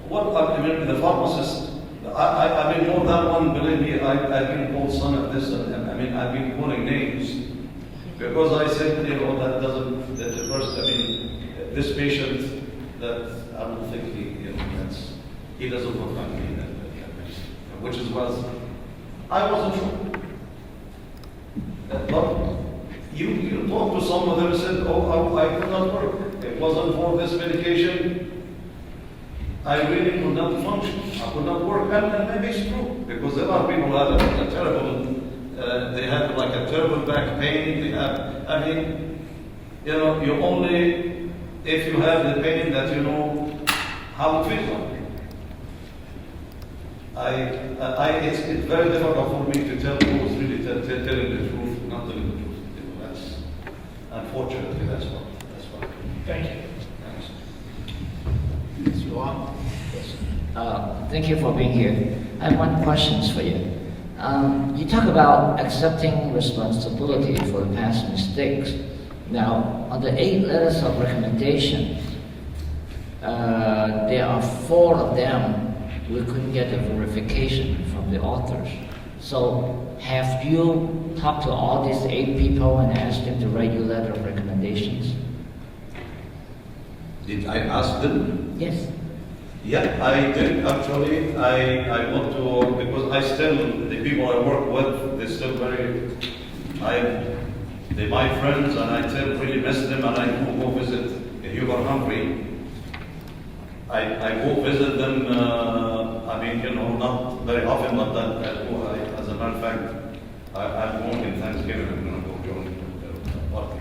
what I mean, the pharmacist. I mean, more than one, believe me, I've been called son of this, and I mean, I've been calling names. Because I said, you know, that the first, I mean, this patient, that I don't think he doesn't look like me, which was, I wasn't sure. But you talk to some of them and said, oh, I could not work. It wasn't for this medication. I really could not function. I could not work. And maybe it's true, because there are people who have a terrible, they have like a terrible back pain. They have, I mean, you know, you only, if you have the pain that you know how it feels like. It's very difficult for me to tell who's really telling the truth, not telling the truth. You know, that's, unfortunately, that's what. Thank you. Thank you for being here. I have one question for you. You talk about accepting responsibility for the past mistakes. Now, on the 8 letters of recommendation, there are 4 of them we couldn't get a verification from the authors. So, have you talked to all these 8 people and asked them to write you a letter of recommendations? Did I ask them? Yes. Yeah, I did actually. I want to, because I still, the people I work with, they're still they're my friends, and I still really miss them, and I go visit Hubert Humphrey. I go visit them, I mean, you know, not very often, but as a matter of fact, I'm going in Thanksgiving, I'm going to go join the party.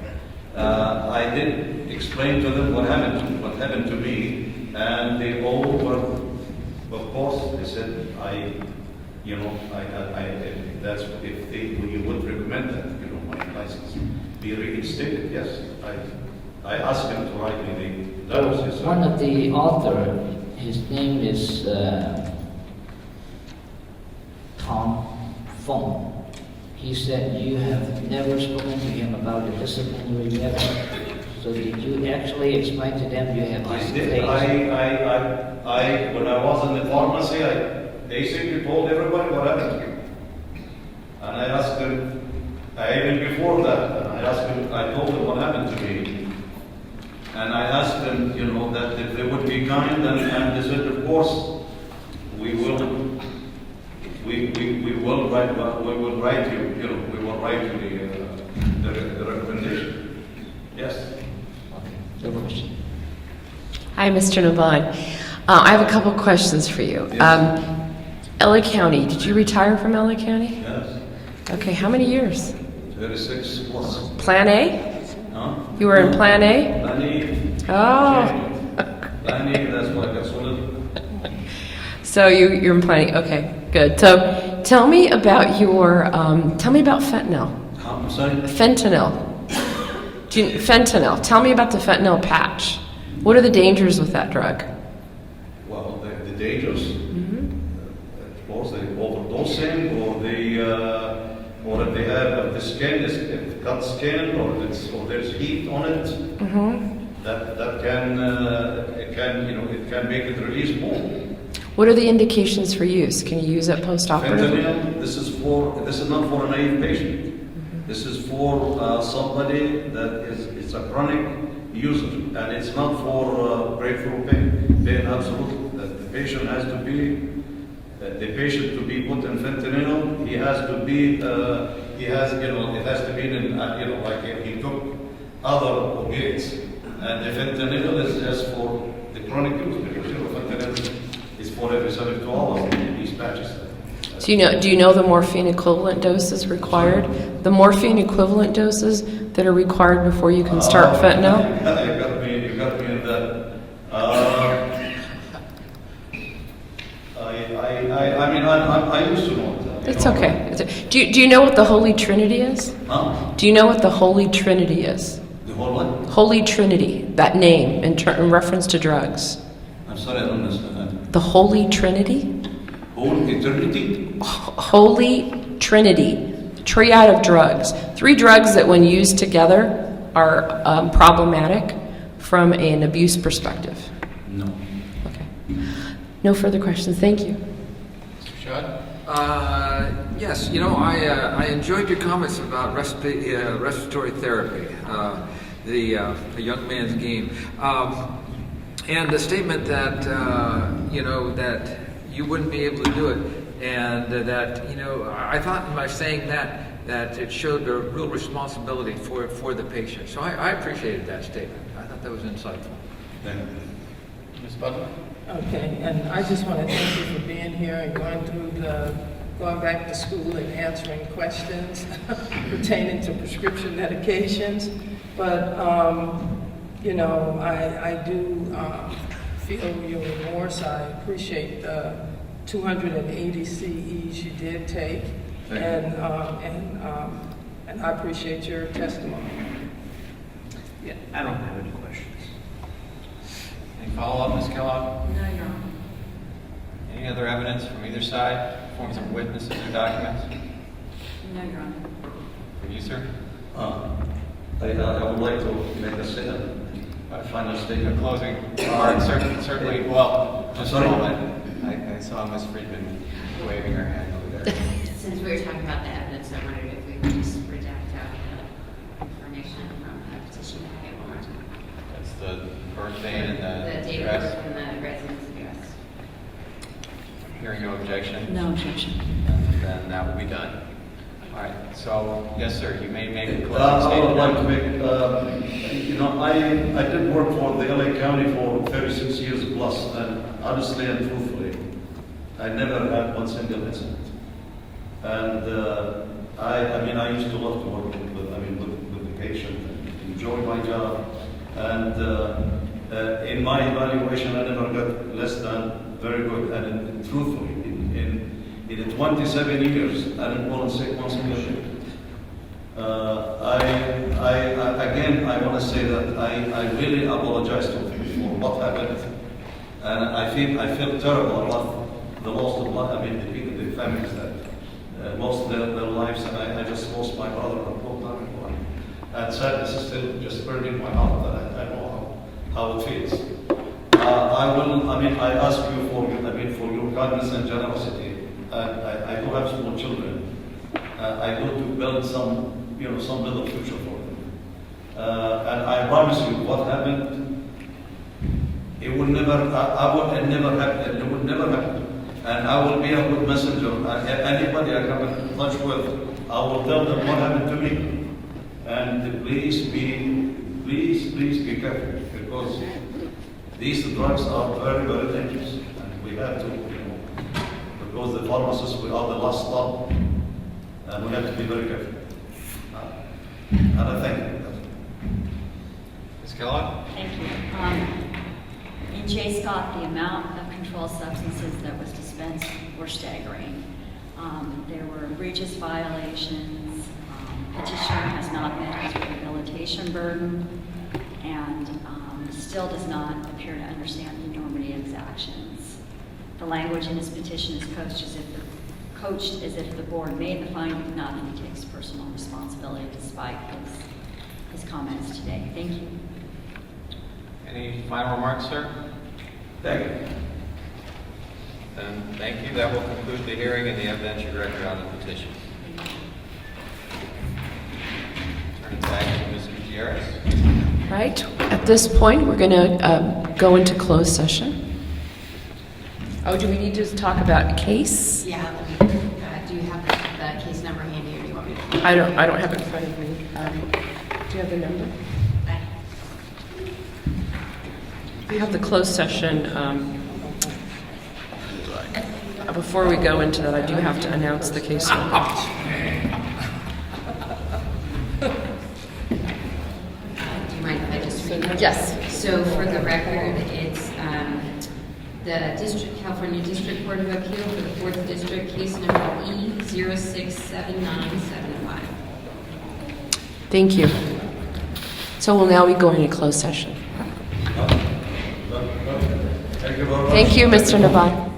I did explain to them what happened to me. And they all were, of course, they said, that's if you would recommend that, you know, my license be reinstated. Yes, I asked him to write me the letters. One of the author, his name is Tom Fong. He said you have never spoken to him about the disciplinary matter. So did you actually explain to them you have I these did. claims? When I was in the pharmacy, I basically told everybody what happened to me. And I asked them, even before that, I told them what happened to me. And I asked them, you know, that if they would be kind, and they said, of course, we will write you, you know, we will write you the recommendation. Yes. No question. Hi, Mr. Navon. I have a couple questions for you. Yes. LA County, did you retire from LA County? Yes. Okay, how many years? 36 plus. Plan A? Huh? You were in Plan A? Plan A. Oh. Plan A, that's what I got solid. So you're in Plan A, okay, good. So tell me about fentanyl. I'm sorry? Fentanyl. Fentanyl. Tell me about the fentanyl patch. What are the dangers with that drug? Well, the dangers, of course, the overdosing, or if they have the skin is cut skin, or there's heat on it. That can make it release more. What are the indications for use? Can you use it post-operatively? Fentanyl. This is not for a naive patient. This is for somebody that is a chronic user, and it's not for breakthrough pain. Pain, absolutely. The patient has to be, put in fentanyl. He has to be, it has to be in, like if he took other opiates, and the fentanyl is just for the chronic use, because fentanyl is for every 72 hours in these patches. Do you know the morphine equivalent doses required? The morphine equivalent doses that are required before you can start fentanyl? You got me in that. I used to know that. It's okay. Do you know what the Holy Trinity is? Huh? Do you know what the Holy Trinity is? The whole what? Holy Trinity, that name in reference to drugs. I'm sorry, I don't understand that. The Holy Trinity? Whole eternity? Holy Trinity, triad of drugs. 3 drugs that when used together are problematic from an abuse perspective. No. Okay. No further questions. Thank you. Mr. Shad? Yes, you know, I enjoyed your comments about respiratory therapy, the young man's game, and the statement that you know that you wouldn't be able to do it, and that you know I thought by saying that it showed a real responsibility for the patient. So I appreciated that statement. I thought that was insightful. Thank you. Ms. Butler? Okay, and I just want to thank you for being here and going back to school and answering questions pertaining to prescription medications. But, you know, I do feel your remorse. I appreciate the 280 CEs you did take, and I appreciate your testimony. Yeah, I don't have any questions. Any follow-up, Ms. Kellogg? No, Your Honor. Any other evidence from either side, forms of witnesses or documents? No, Your Honor. For you, sir? I would like to make a statement, a final Your statement. closing remarks, certainly, well, just a Sorry? moment. I saw Ms. Friedman waving her hand over there. Since we were talking about the evidence, I wondered if we would just redact out the information from the petition packet one more time. That's the birth date and The the date of address. birth and the residence address. Hearing no objection. No objection. Then that will be done. All right, so, yes, sir, you may make a closing I would like to statement. make, you know, I did work for the LA County for 36 years plus, and honestly and truthfully, I never had one single incident. And I mean, I used to love to work with the patient and enjoy my job. And in my evaluation, I never got less than very good. And truthfully, in 27 years, I didn't want to say one single thing. Again, I want to say that I really apologize to you for what happened, and I feel terrible about the loss of the people, the families that lost their lives, and I just lost my brother a long time ago, and sadness is still just burning my heart. That I know how it feels. I ask you for your kindness and generosity. I do have small children. I go to build some little future for them. And I promise you, what happened, it will never, it never happen. It will never happen. And I will be a good messenger. Anybody I come in touch with, I will tell them what happened to me. And please be careful, because these drugs are very, very dangerous. And we have to, because the pharmacists, we are the last stop, and we have to be very careful. And I thank you. Ms. Kellogg? Thank you. In J. Scott, the amount of controlled substances that was dispensed were staggering. There were egregious violations. Petitioner has not met his rehabilitation burden, and still does not appear to understand the enormity of his actions. The language in his petition is coached as if the board made the finding, not that he takes personal responsibility despite his comments today. Thank you. Any final remarks, sir? Thank you. Then, thank you. That will conclude the hearing and the evidentiary record on the petition. Turn it back to Ms. Gutierrez. Right. At this point, we're going to go into closed session. Oh, do we need to talk about a case? Yeah, do you have the case number handy, or do you want me to? I don't have it in front of me. Do you have the number? We have the closed session. Before we go into that, I do have to announce the case number. Do you mind if I just read it? Yes. So for the record, it's the California District Court of Appeal for the 4th District, case number E067975. Thank you. So we'll now be going to closed session. Thank you very much. Thank you, Mr. Nabat.